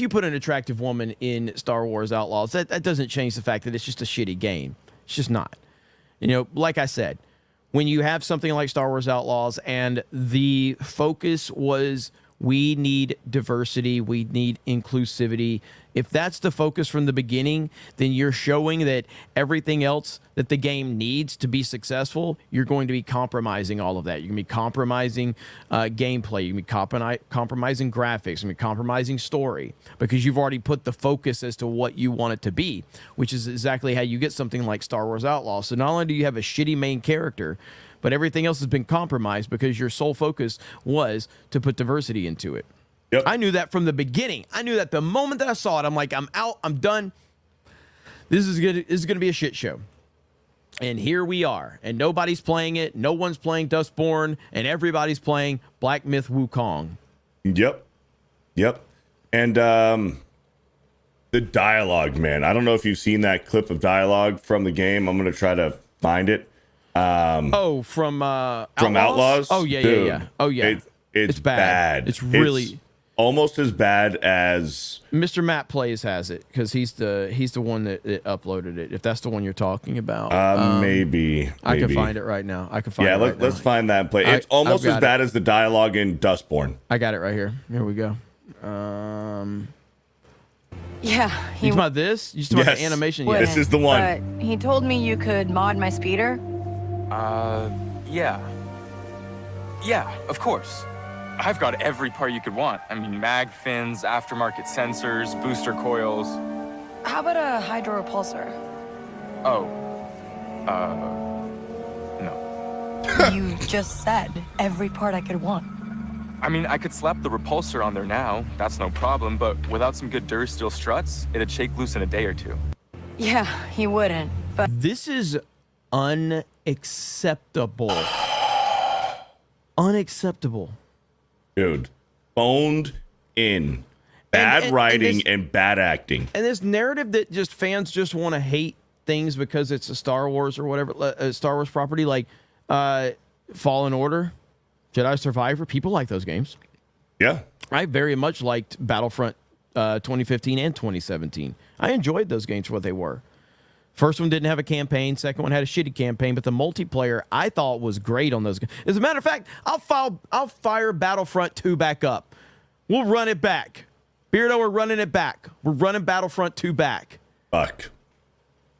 put an attractive woman in Star Wars Outlaws, that doesn't change the fact that it's just a shitty game. It's just not. You know, like I said, when you have something like Star Wars Outlaws and the focus was We need diversity. We need inclusivity. If that's the focus from the beginning, then you're showing that everything else that the game needs to be successful, you're going to be compromising all of that. You're going to be compromising gameplay. You're going to be compromising graphics. You're going to be compromising story because you've already put the focus as to what you want it to be, which is exactly how you get something like Star Wars Outlaws. So not only do you have a shitty main character, but everything else has been compromised because your sole focus was to put diversity into it. Yep. I knew that from the beginning. I knew that the moment that I saw it, I'm like, I'm out. I'm done. This is good. This is going to be a shit show. And here we are. And nobody's playing it. No one's playing Dustborn. And everybody's playing Black Myth Wukong. Yep. And the dialogue, man. I don't know if you've seen that clip of dialogue from the game. I'm going to try to find it. From Outlaws? Oh, yeah, Dude, yeah. Oh, yeah. It's bad. It's really... It's almost as bad as Mr. Matt Plays has it because he's the one that uploaded it. If that's the one you're talking about, maybe I can find it right now. Let's find that play. It's almost as bad as the dialogue in Dustborn. I got it right here. Here we go. Yeah, you talking about this? You talking about the animation? Yeah. This is the one. But he told me you could mod my speeder. Yeah, of course. I've got every part you could want. I mean, mag fins, aftermarket sensors, booster coils. How about a hydro repulsor? Oh, no. You just said every part I could want. I mean, I could slap the repulsor on there now. That's no problem, but without some good Durasteel struts, it'd shake loose in a day or two. Yeah, he wouldn't, but... This is unacceptable. Unacceptable. Dude, phoned in. Bad writing and bad acting. And this narrative that just fans just want to hate things because it's a Star Wars or whatever, a Star Wars property like Fallen Order, Jedi Survivor. People like those games. Yeah. I very much liked Battlefront 2015 and 2017. I enjoyed those games for what they were. First one didn't have a campaign. Second one had a shitty campaign, but the multiplayer I thought was great on those. As a matter of fact, I'll fire Battlefront 2 back up. We'll run it back. Beardo, we're running it back. We're running Battlefront 2 back. Fuck.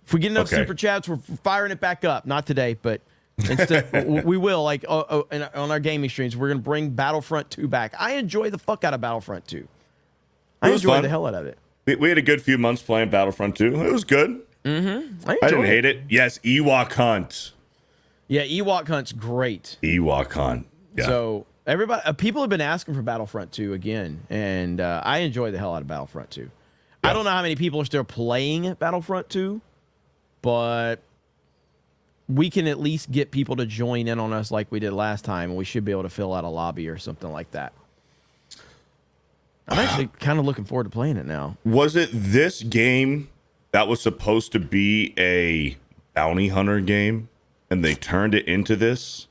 If we get enough super chats, we're firing it back up. Not today, but instead we will. Like on our gaming streams, we're gonna bring Battlefront 2 back. I enjoy the fuck out of Battlefront 2. I enjoyed the hell out of it. We had a good few months playing Battlefront 2. It was good. Mm-hmm. I didn't hate it. Yes, Ewok Hunt. Yeah, Ewok Hunt's great. Ewok Hunt. Yeah. So everybody, people have been asking for Battlefront 2 again, and I enjoy the hell out of Battlefront 2. Yeah. I don't know how many people are still playing Battlefront 2, but we can at least get people to join in on us like we did last time, and we should be able to fill out a lobby or something like that. I'm actually kind of looking forward to playing it now. Was it this game that was supposed to be a bounty hunter game, and they turned it into this?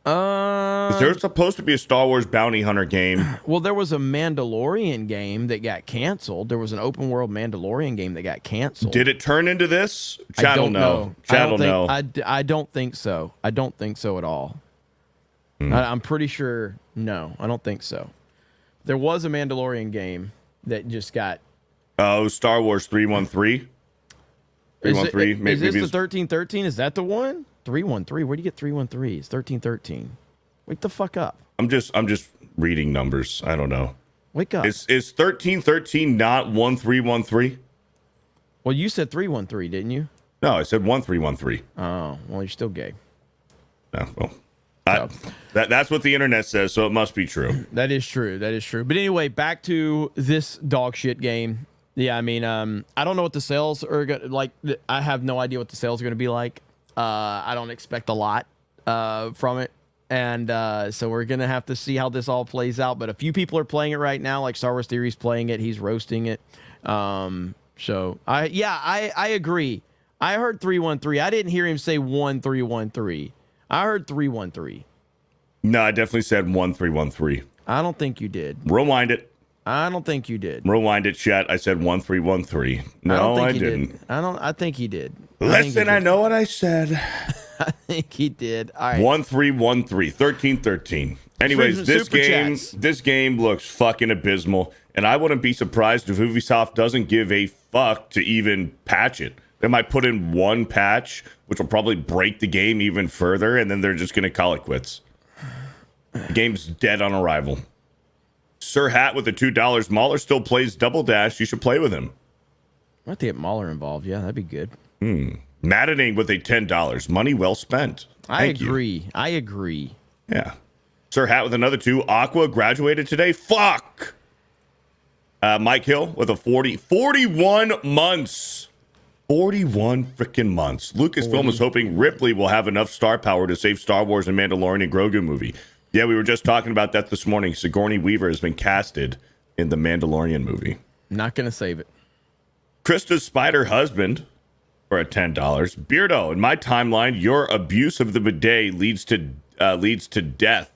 There's supposed to be a Star Wars bounty hunter game. Well, there was a Mandalorian game that got canceled. There was an open world Mandalorian game that got canceled. Did it turn into this? Chat will know. Chat will know. I don't think so. I don't think so at all. I'm pretty sure. No, I don't think so. There was a Mandalorian game that just got. Oh, Star Wars 313. 313. Is this the 1313? Is that the one? 313. Where do you get 313? It's 1313. Wake the fuck up. I'm just reading numbers. I don't know. Wake up. Is 1313 not 1313? Well, you said 313, didn't you? No, I said 1313. Oh, well, you're still gay. No, well. That's what the internet says, so it must be true. That is true. That is true. But anyway, back to this dog shit game. Yeah, I mean, I don't know what the sales are going to like. I have no idea what the sales are going to be like. I don't expect a lot from it. And so we're going to have to see how this all plays out. But a few people are playing it right now, like Star Wars Theory's playing it. He's roasting it. So, I agree. I heard 313. I didn't hear him say 1313. I heard 313. No, I definitely said 1313. I don't think you did. Rewind it. I don't think you did. Rewind it, chat. I said 1313. No, I didn't. I think he did. Listen, I know what I said. I think he did. All right. 1313. 1313. Anyways, Streams and this super game, chats. this game looks fucking abysmal, and I wouldn't be surprised if Ubisoft doesn't give a fuck to even patch it. They might put in one patch, which will probably break the game even further, and then they're just gonna call it quits. The game's dead on arrival. Sir Hat with the $2. Mahler still plays Double Dash. You should play with him. I have to get Mahler involved. Yeah, that'd be good. Maddening with a $10. Money well spent. I Thank you. agree. I agree. Yeah. Sir Hat with another 2. Aqua graduated today. Fuck. Mike Hill with a 41 months. 41 freaking months. Lucasfilm is hoping Ripley will have enough star power to save Star Wars and Mandalorian Grogu movie. Yeah, we were just talking about that this morning. Sigourney Weaver has been casted in the Mandalorian movie. Not gonna save it. Krista's spider husband for a $10. Beardo, in my timeline, your abuse of the bidet leads to death.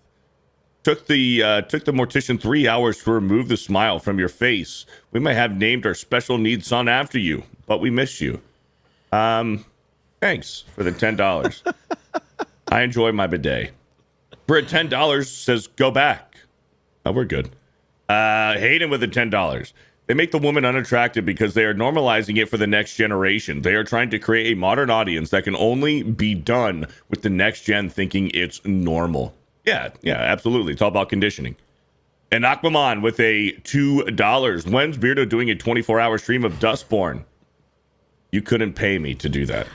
Took the mortician 3 hours to remove the smile from your face. We might have named our special needs son after you, but we miss you. Thanks for the $10. I enjoy my bidet. For $10 says go back. Oh, we're good. Hayden with the $10. They make the woman unattractive because they are normalizing it for the next generation. They are trying to create a modern audience that can only be done with the next gen thinking it's normal. Yeah, absolutely. It's all about conditioning. And Aquaman with a $2. When's Beardo doing a 24-hour stream of Dustborn? You couldn't pay me to do that.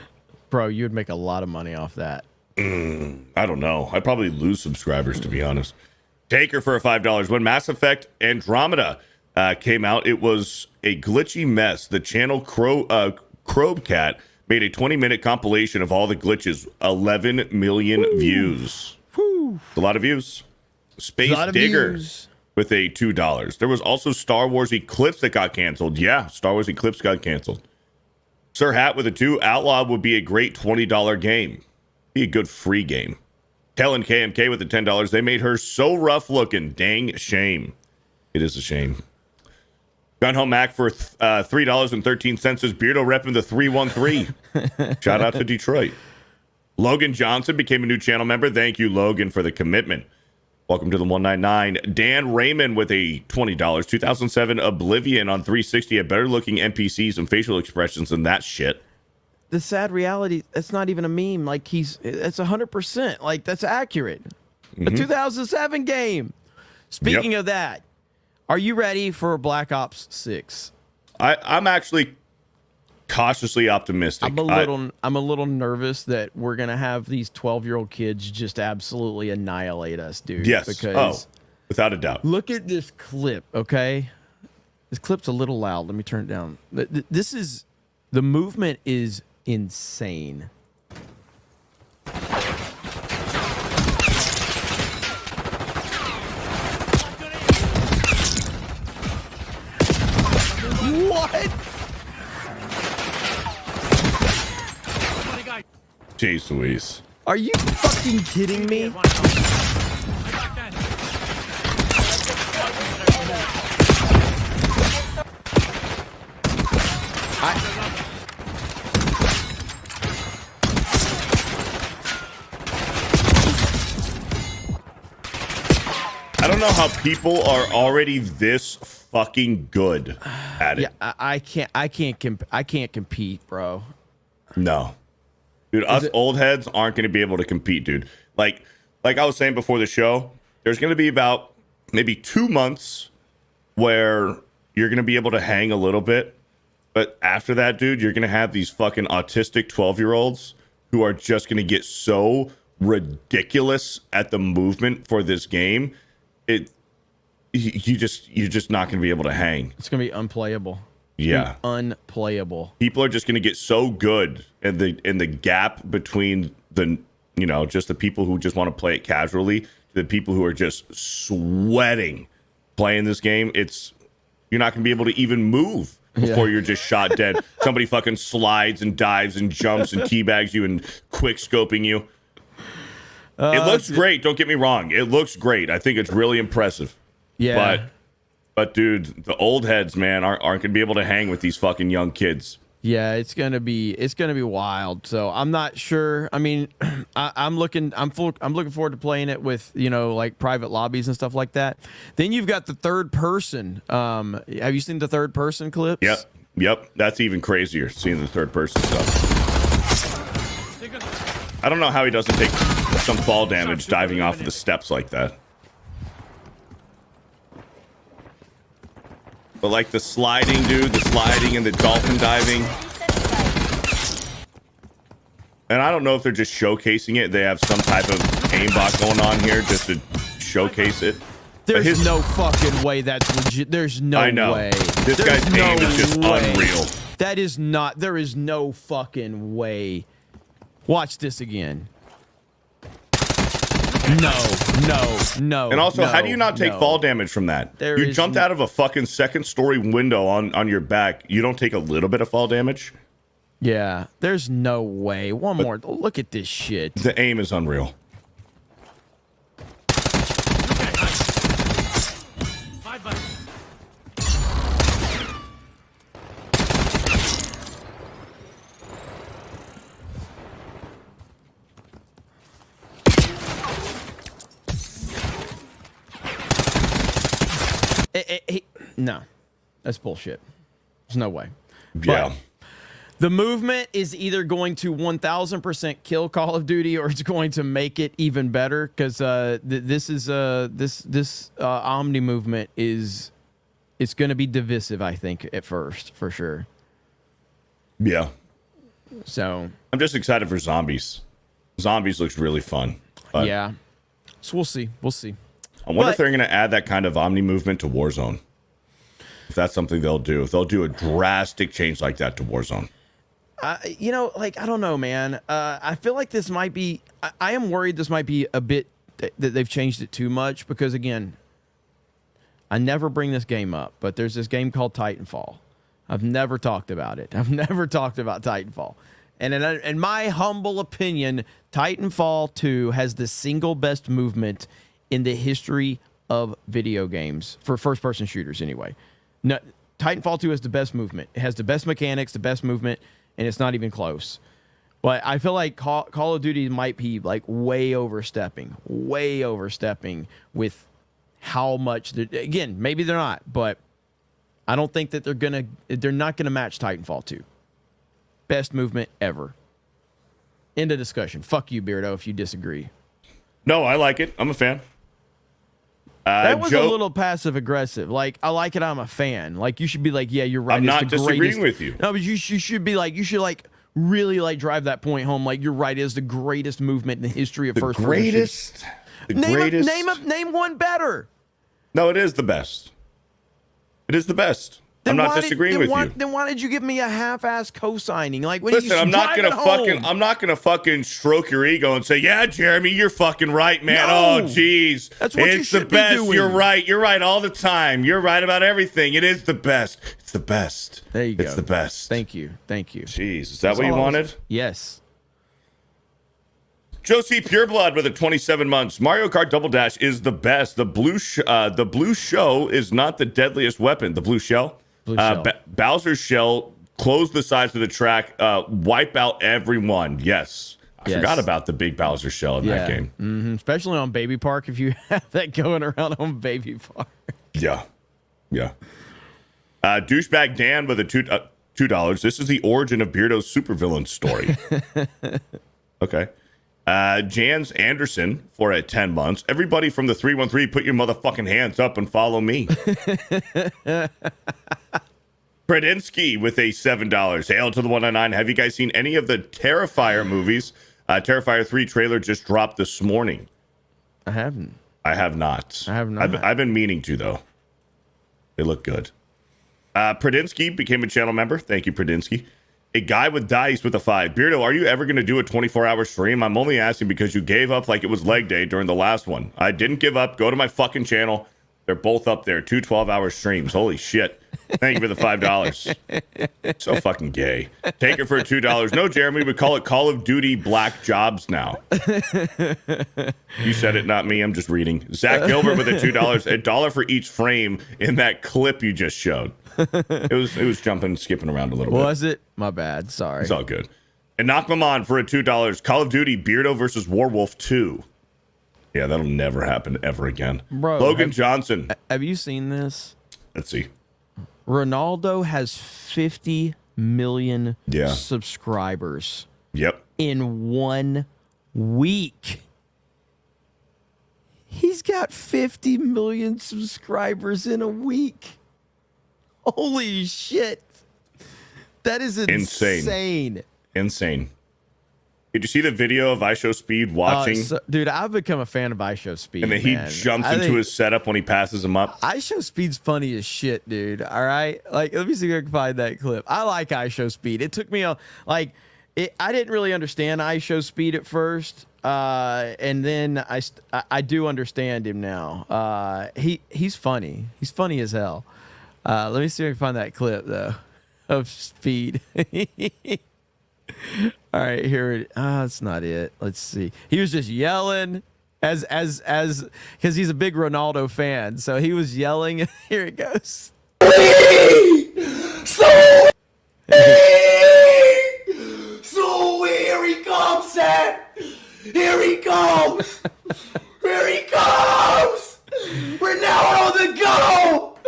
Bro, you would make a lot of money off that. I don't know. I'd probably lose subscribers, to be honest. Taker for a $5. When Mass Effect Andromeda came out, it was a glitchy mess. The channel Crobecat made a 20-minute compilation of all the glitches. 11 million views. A lot of views. Space Digger with a $2. There was also Star Wars Eclipse that got canceled. Yeah, Star Wars Eclipse got canceled. Sir Hat with a 2. Outlaw would be a great $20 game. Be a good free game. Helen KMK with the $10. They made her so rough looking. Dang shame. It is a shame. Gun Home Mac for $3.13 says Beardo repping the 313. Shout out to Detroit. Logan Johnson became a new channel member. Thank you, Logan, for the commitment. Welcome to the 199. Dan Raymond with a $20. 2007 Oblivion on 360 had better looking NPCs and facial expressions than that shit. The sad reality, that's not even a meme. Like, it's 100%. Like, that's accurate. A 2007 game. Speaking of that, are you ready for Black Ops 6? I'm actually cautiously optimistic. I'm a little nervous that we're gonna have these 12-year-old kids just absolutely annihilate us, dude. Yes. Because without a doubt. look at this clip, okay? This clip's a little loud. Let me turn it down. The movement is insane. What? Jeez Louise. Are you fucking kidding me? I don't know how people are already this fucking good at it. Yeah, I can't compete, bro. No. Dude, us old heads aren't going to be able to compete, dude. Like I was saying before the show, there's going to be about maybe 2 months where you're going to be able to hang a little bit. But after that, dude, you're going to have these fucking autistic 12-year-olds who are just going to get so ridiculous at the movement for this game. You're just not going to be able to hang. It's going to be unplayable. Yeah, unplayable. People are just going to get so good, and the gap between just the people who just want to play it casually to the people who are just sweating playing this game. You're not going to be able to even move before you're just shot dead. Somebody fucking slides and dives and jumps and teabags you and quick scoping you. It looks great. Don't get me wrong. It looks great. I think it's really impressive. Yeah. But dude, the old heads, man, aren't going to be able to hang with these fucking young kids. Yeah, it's gonna be wild. So I'm not sure. I mean, I'm looking forward to playing it with, you know, like private lobbies and stuff like that. Then you've got the third person. Have you seen the third person clips? Yep. That's even crazier, seeing the third person stuff. I don't know how he doesn't take some fall damage diving off of the steps like that. But like the sliding, dude, the sliding and the dolphin diving. And I don't know if they're just showcasing it. They have some type of aimbot going on here just to showcase it. There's no fucking way that's legit. There's no I know. way. This guy's aim is just unreal. That is not. There is no fucking way. Watch this again. No. And also, how do you not take fall damage from that? You jumped out of a fucking second story window on your back. You don't take a little bit of fall damage? Yeah, there's no way. One more. Look at this shit. The aim is unreal. No, that's bullshit. There's no way. Yeah. But the movement is either going to 1000% kill Call of Duty, or it's going to make it even better. Because this Omni movement it's going to be divisive, I think, at first, for sure. Yeah. So I'm just excited for zombies. Zombies looks really fun. Yeah. So we'll see. I wonder if they're going to add that kind of Omni movement to Warzone. If that's something they'll do. If they'll do a drastic change like that to Warzone. You know, like, I don't know, man. I feel like this might be... I am worried this might be a bit... that they've changed it too much. Because, again, I never bring this game up. But there's this game called Titanfall. I've never talked about it. I've never talked about Titanfall. And in my humble opinion, Titanfall 2 has the single best movement in the history of video games. For first-person shooters, anyway. No, Titanfall 2 has the best movement. It has the best mechanics, the best movement, and it's not even close. But I feel like Call of Duty might be like way overstepping with how much. Again, maybe they're not, but I don't think that they're not gonna match Titanfall 2. Best movement ever. End of discussion. Fuck you, Beardo, if you disagree. No, I like it. I'm a fan. That was a little passive aggressive. Like, I like it. I'm a fan. Like, you should be like, yeah, you're right. I'm not disagreeing with you. No, but you should be like, you should like really like drive that point home. Like, you're right. It's the greatest movement in the history of first person. Name one better. No, it is the best. It is the best. I'm not disagreeing with you. Then why did you give me a half-ass co-signing? Like, when listen, I'm not gonna fucking stroke your ego and say, yeah, Jeremy, you're fucking right, man. No, oh, jeez, that's what you should the best. Be doing. You're right. You're right all the time. You're right about everything. It is the best. It's the best. There you go. It's the best. Thank you. Jeez, is that what you wanted? Yes. Josie Pureblood with a 27 months. Mario Kart Double Dash is the best. The blue show is not the deadliest weapon. The blue shell. Bowser's shell, close the sides of the track, wipe out everyone. Yes. I forgot about the big Bowser shell in that game. Mm-hmm. Especially on Baby Park, if you have that going around on Baby Park. Yeah. Douchebag Dan with a $2. This is the origin of Beardo's supervillain story. Okay. Jans Anderson for at 10 months. Everybody from the 313, put your motherfucking hands up and follow me. Predinsky with a $7. Hail to the 109. Have you guys seen any of the Terrifier movies? Terrifier 3 trailer just dropped this morning. I haven't. I have not. I've been meaning to, though. They look good. Predinsky became a channel member. Thank you, Predinsky. A guy with dice with a 5. Beardo, are you ever going to do a 24-hour stream? I'm only asking because you gave up like it was leg day during the last one. I didn't give up. Go to my fucking channel. They're both up there. 2 12-hour streams. Holy shit. Thank you for the $5. So fucking gay. Take it for $2. No, Jeremy, we call it Call of Duty Black Jobs now. You said it, not me. I'm just reading. Zach Gilbert with a $2, $1 for each frame in that clip you just showed. It was jumping, skipping around a little bit. Was it? My bad. Sorry. It's all good. And Knockmamon for a $2. Call of Duty Beardo versus Warwolf 2. Yeah, that'll never happen ever again. Bro, Logan Johnson. Have you seen this? Let's see. Ronaldo has 50 million Yeah. subscribers Yep. in 1 week. He's got 50 million subscribers in a week. Holy shit. That is insane. Insane. Did you see the video of IShowSpeed watching? Dude, I've become a fan of IShowSpeed. And then he jumps into his setup when he passes him up. IShowSpeed's funny as shit, dude. All right? Like, let me see if I can find that clip. I like IShowSpeed. It took me I didn't really understand IShowSpeed at first. And then I do understand him now. He's funny. He's funny as hell. Let me see if I can find that clip, though, of Speed. All right, here that's not it. Let's see. He was just yelling as because he's a big Ronaldo fan, so he was yelling. Here it goes. So here he comes, Sam. Here he comes. Here he comes. We're now on the go.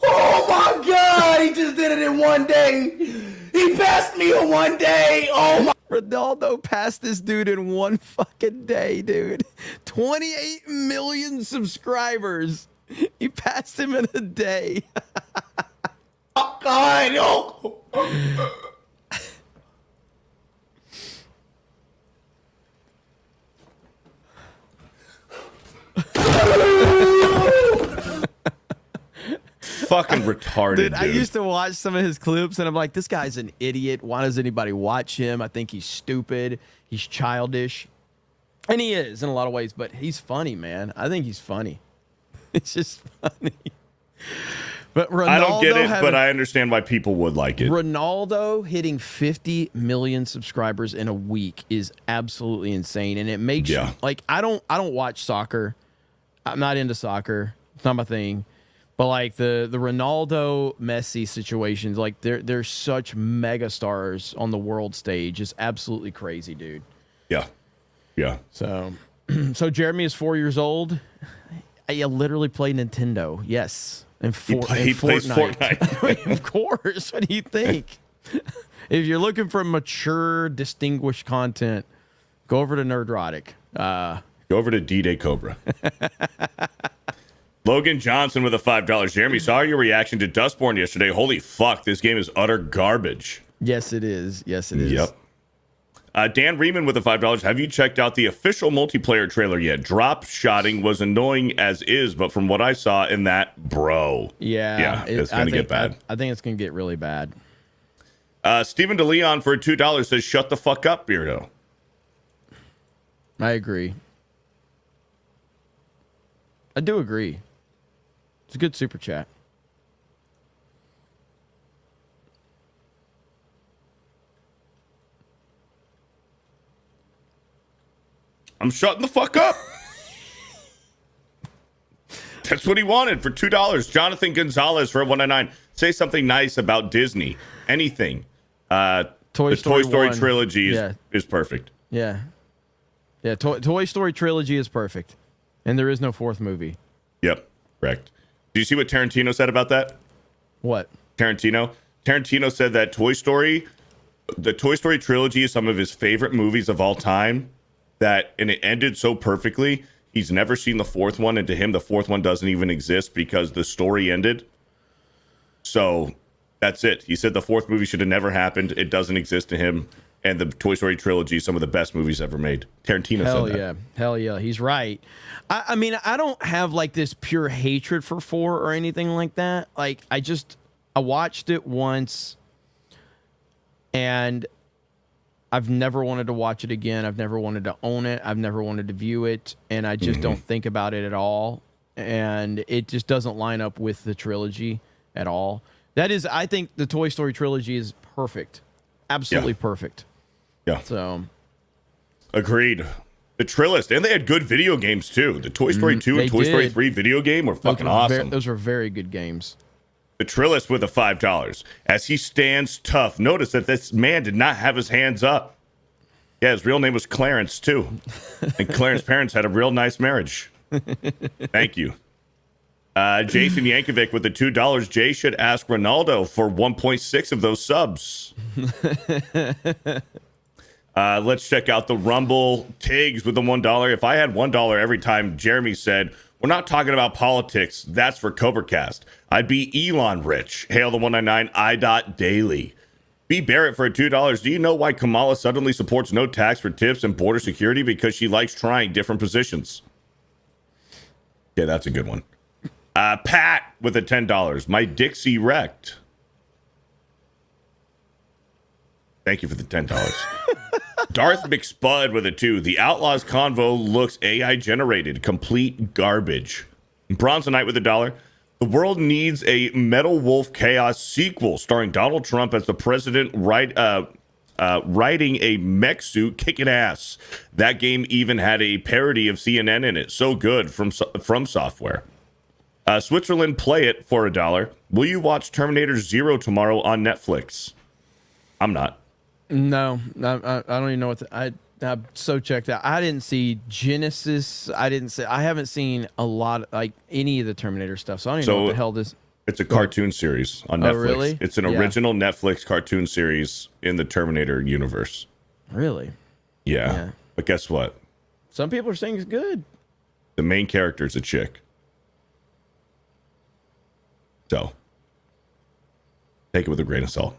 Oh my God! He just did it in 1 day. He passed me in 1 day. Oh my. Ronaldo passed this dude in 1 fucking day, dude. 28 million subscribers. He passed him in a day. Oh God! No. Fucking retarded, dude. I used to watch some of his clips and I'm like, this guy's an idiot. Why does anybody watch him? I think he's stupid. He's childish. And he is in a lot of ways, but he's funny, man. I think he's funny. It's just funny. But Ronaldo, I don't get it, but I understand why people would like it. Ronaldo hitting 50 million subscribers in a week is absolutely insane. And it makes like I don't watch soccer. I'm not into soccer. It's not my thing. But like the Ronaldo Messi situations, like they're such mega stars on the world stage. It's absolutely crazy, dude. Yeah. Yeah. So Jeremy is 4 years old. I literally play Nintendo. Yes. And he plays Fortnite. I mean, of course. What do you think? If you're looking for mature, distinguished content, go over to Nerdrotic. Go over to D-Day Cobra. Logan Johnson with a $5. Jeremy, saw your reaction to Dustborn yesterday. Holy fuck, this game is utter garbage. Yes, it is. Yes, it is. Yep. Dan Riemann with a $5. Have you checked out the official multiplayer trailer yet? Drop shotting was annoying as is, but from what I saw in that, bro. Yeah, it's going to get bad. I think it's going to get really bad. Stephen DeLeon for $2 says, shut the fuck up, Beardo. I agree. I do agree. It's a good super chat. I'm shutting the fuck up. That's what he wanted for $2. Jonathan Gonzalez for $1.99. Say something nice about Disney. Anything. The Toy Story trilogy is perfect. Yeah. Yeah, Toy Story trilogy is perfect. And there is no fourth movie. Yep, correct. Do you see what Tarantino said about that? What? Tarantino said that the Toy Story trilogy is some of his favorite movies of all time. And it ended so perfectly. He's never seen the fourth one, and to him, the fourth one doesn't even exist because the story ended. So that's it. He said the fourth movie should have never happened. It doesn't exist to him. And the Toy Story trilogy is some of the best movies ever made. Tarantino said that. Hell yeah. He's right. I mean, I don't have like this pure hatred for 4 or anything like that. Like, I watched it once and I've never wanted to watch it again. I've never wanted to own it. I've never wanted to view it. And I just don't think about it at all. And it just doesn't line up with the trilogy at all. That is, I think the Toy Story trilogy is perfect. Absolutely perfect. Yeah. So. Agreed. The Trillist, and they had good video games too. The Toy Story 2 and Toy Story 3 video game were fucking awesome. Those were very good games. The Trillist with a $5. As he stands tough, notice that this man did not have his hands up. Yeah, his real name was Clarence too. And Clarence's parents had a real nice marriage. Thank you. Jason Yankovic with the $2. Jay should ask Ronaldo for 1.6 of those subs. Let's check out the Rumble. Tiggs with the $1. If I had $1 every time Jeremy said, we're not talking about politics, that's for CobraCast, I'd be Elon rich. Hail the 199 IDOT Daily. B. Barrett for $2. Do you know why Kamala suddenly supports no tax for tips and border security? Because she likes trying different positions. Yeah, that's a good one. Pat with a $10. My Dixie wrecked. Thank you for the $10. Darth McSpud with a 2. The Outlaws convo looks AI generated. Complete garbage. Bronzonite with a $1. The world needs a Metal Wolf Chaos sequel starring Donald Trump as the president riding a mech suit kicking ass. That game even had a parody of CNN in it. So good from Software. Switzerland Play It for $1. Will you watch Terminator 0 tomorrow on Netflix? I'm not. No, I don't even know what I'm so checked out. I didn't see Genesis. I haven't seen a lot like any of the Terminator stuff. So I don't even know what the hell this. It's a cartoon series on Netflix. Really? It's an original Netflix cartoon series in the Terminator universe. Really? Yeah. But guess what? Some people are saying it's good. The main character is a chick. So take it with a grain of salt.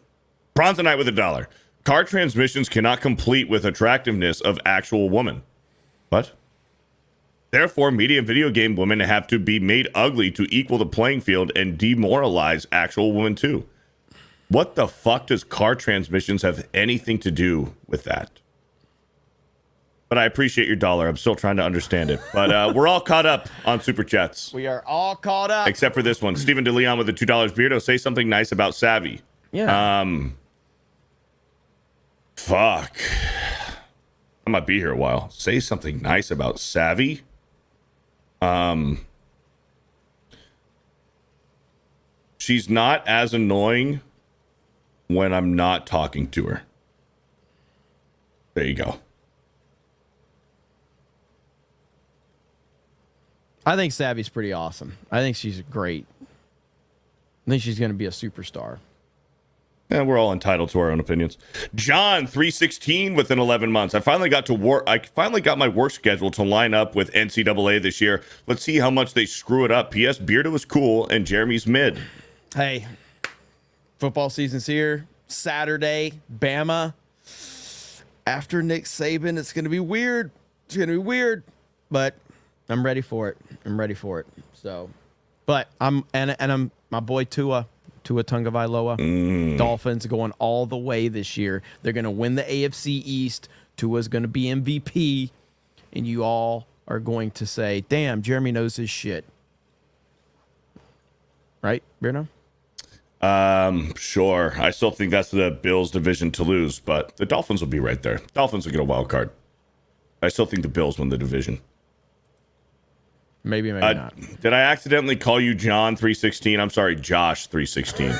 Bronzonite with $1. Car transmissions cannot complete with attractiveness of actual woman. What? Therefore, media video game women have to be made ugly to equal the playing field and demoralize actual women too. What the fuck does car transmissions have anything to do with that? But I appreciate your $1. I'm still trying to understand it. But we're all caught up on Super Chats. We are all caught up. Except for this one. Stephen DeLeon with the $2. Beardo, say something nice about Savvy. Yeah. Fuck. I might be here a while. Say something nice about Savvy. She's not as annoying when I'm not talking to her. There you go. I think Savvy's pretty awesome. I think she's great. I think she's going to be a superstar. And we're all entitled to our own opinions. John 316 within 11 months. I finally got my work schedule to line up with NCAA this year. Let's see how much they screw it up. P.S. Beardo was cool and Jeremy's mid. Hey, football season's here. Saturday, Bama. After Nick Saban, it's going to be weird. It's going to be weird, but I'm ready for it. So, but I'm my boy Tua Tagovailoa. Dolphins going all the way this year. They're going to win the AFC East. Tua's going to be MVP, and you all are going to say, "Damn, Jeremy knows his shit." Right, Bruno? Sure. I still think that's the Bills' division to lose, but the Dolphins will be right there. Dolphins will get a wild card. I still think the Bills win the division. Maybe not. Did I accidentally call you John 316? I'm sorry, Josh 316.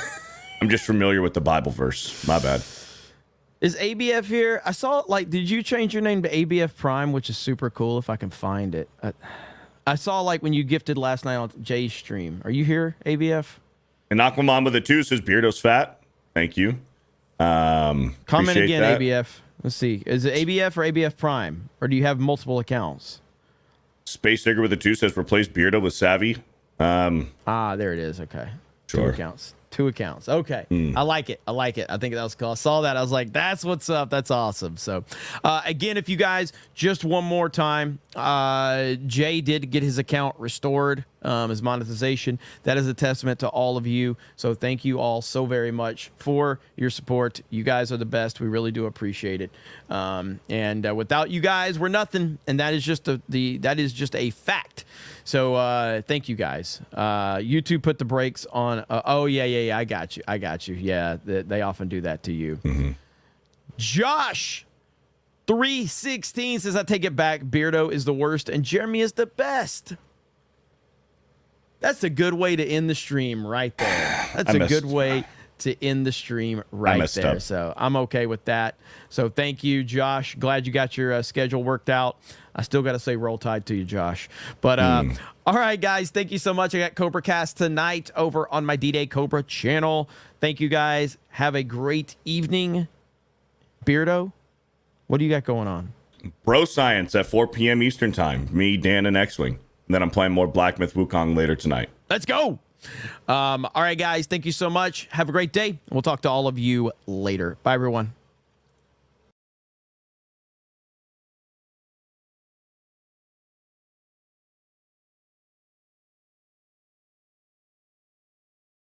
I'm just familiar with the Bible verse. My bad. Is ABF here? I saw did you change your name to ABF Prime, which is super cool if I can find it. I saw when you gifted last night on Jay's stream. Are you here, ABF? And Aquaman with a 2 says Beardo's fat. Thank you. Comment again, that. ABF. Let's see. Is it ABF or ABF Prime? Or do you have multiple accounts? Space Digger with a 2 says replace Beardo with Savvy. There it is. Okay. Sure. Two accounts. Okay. I like it. I think that was cool. I saw that. I was like, that's what's up. That's awesome. So, again, if you guys, just one more time, Jay did get his account restored, his monetization. That is a testament to all of you. So thank you all so very much for your support. You guys are the best. We really do appreciate it. And without you guys, we're nothing. And that is just a fact. So thank you guys. YouTube put the brakes on. Oh yeah. I got you. Yeah, they often do that to you. Josh 316 says, I take it back. Beardo is the worst and Jeremy is the best. That's a good way to end the stream right there. That's a good way to end the stream right there. So I'm okay with that. So thank you, Josh. Glad you got your schedule worked out. I still got to say roll tide to you, Josh. But all right, guys, thank you so much. I got Cobra Cast tonight over on my D-Day Cobra channel. Thank you, guys. Have a great evening. Beardo, what do you got going on? Bro Science at 4 p.m. Eastern Time. Me, Dan, and X-Wing. And then I'm playing more Black Myth Wukong later tonight. Let's go. All right, guys. Thank you so much. Have a great day. We'll talk to all of you later. Bye, everyone.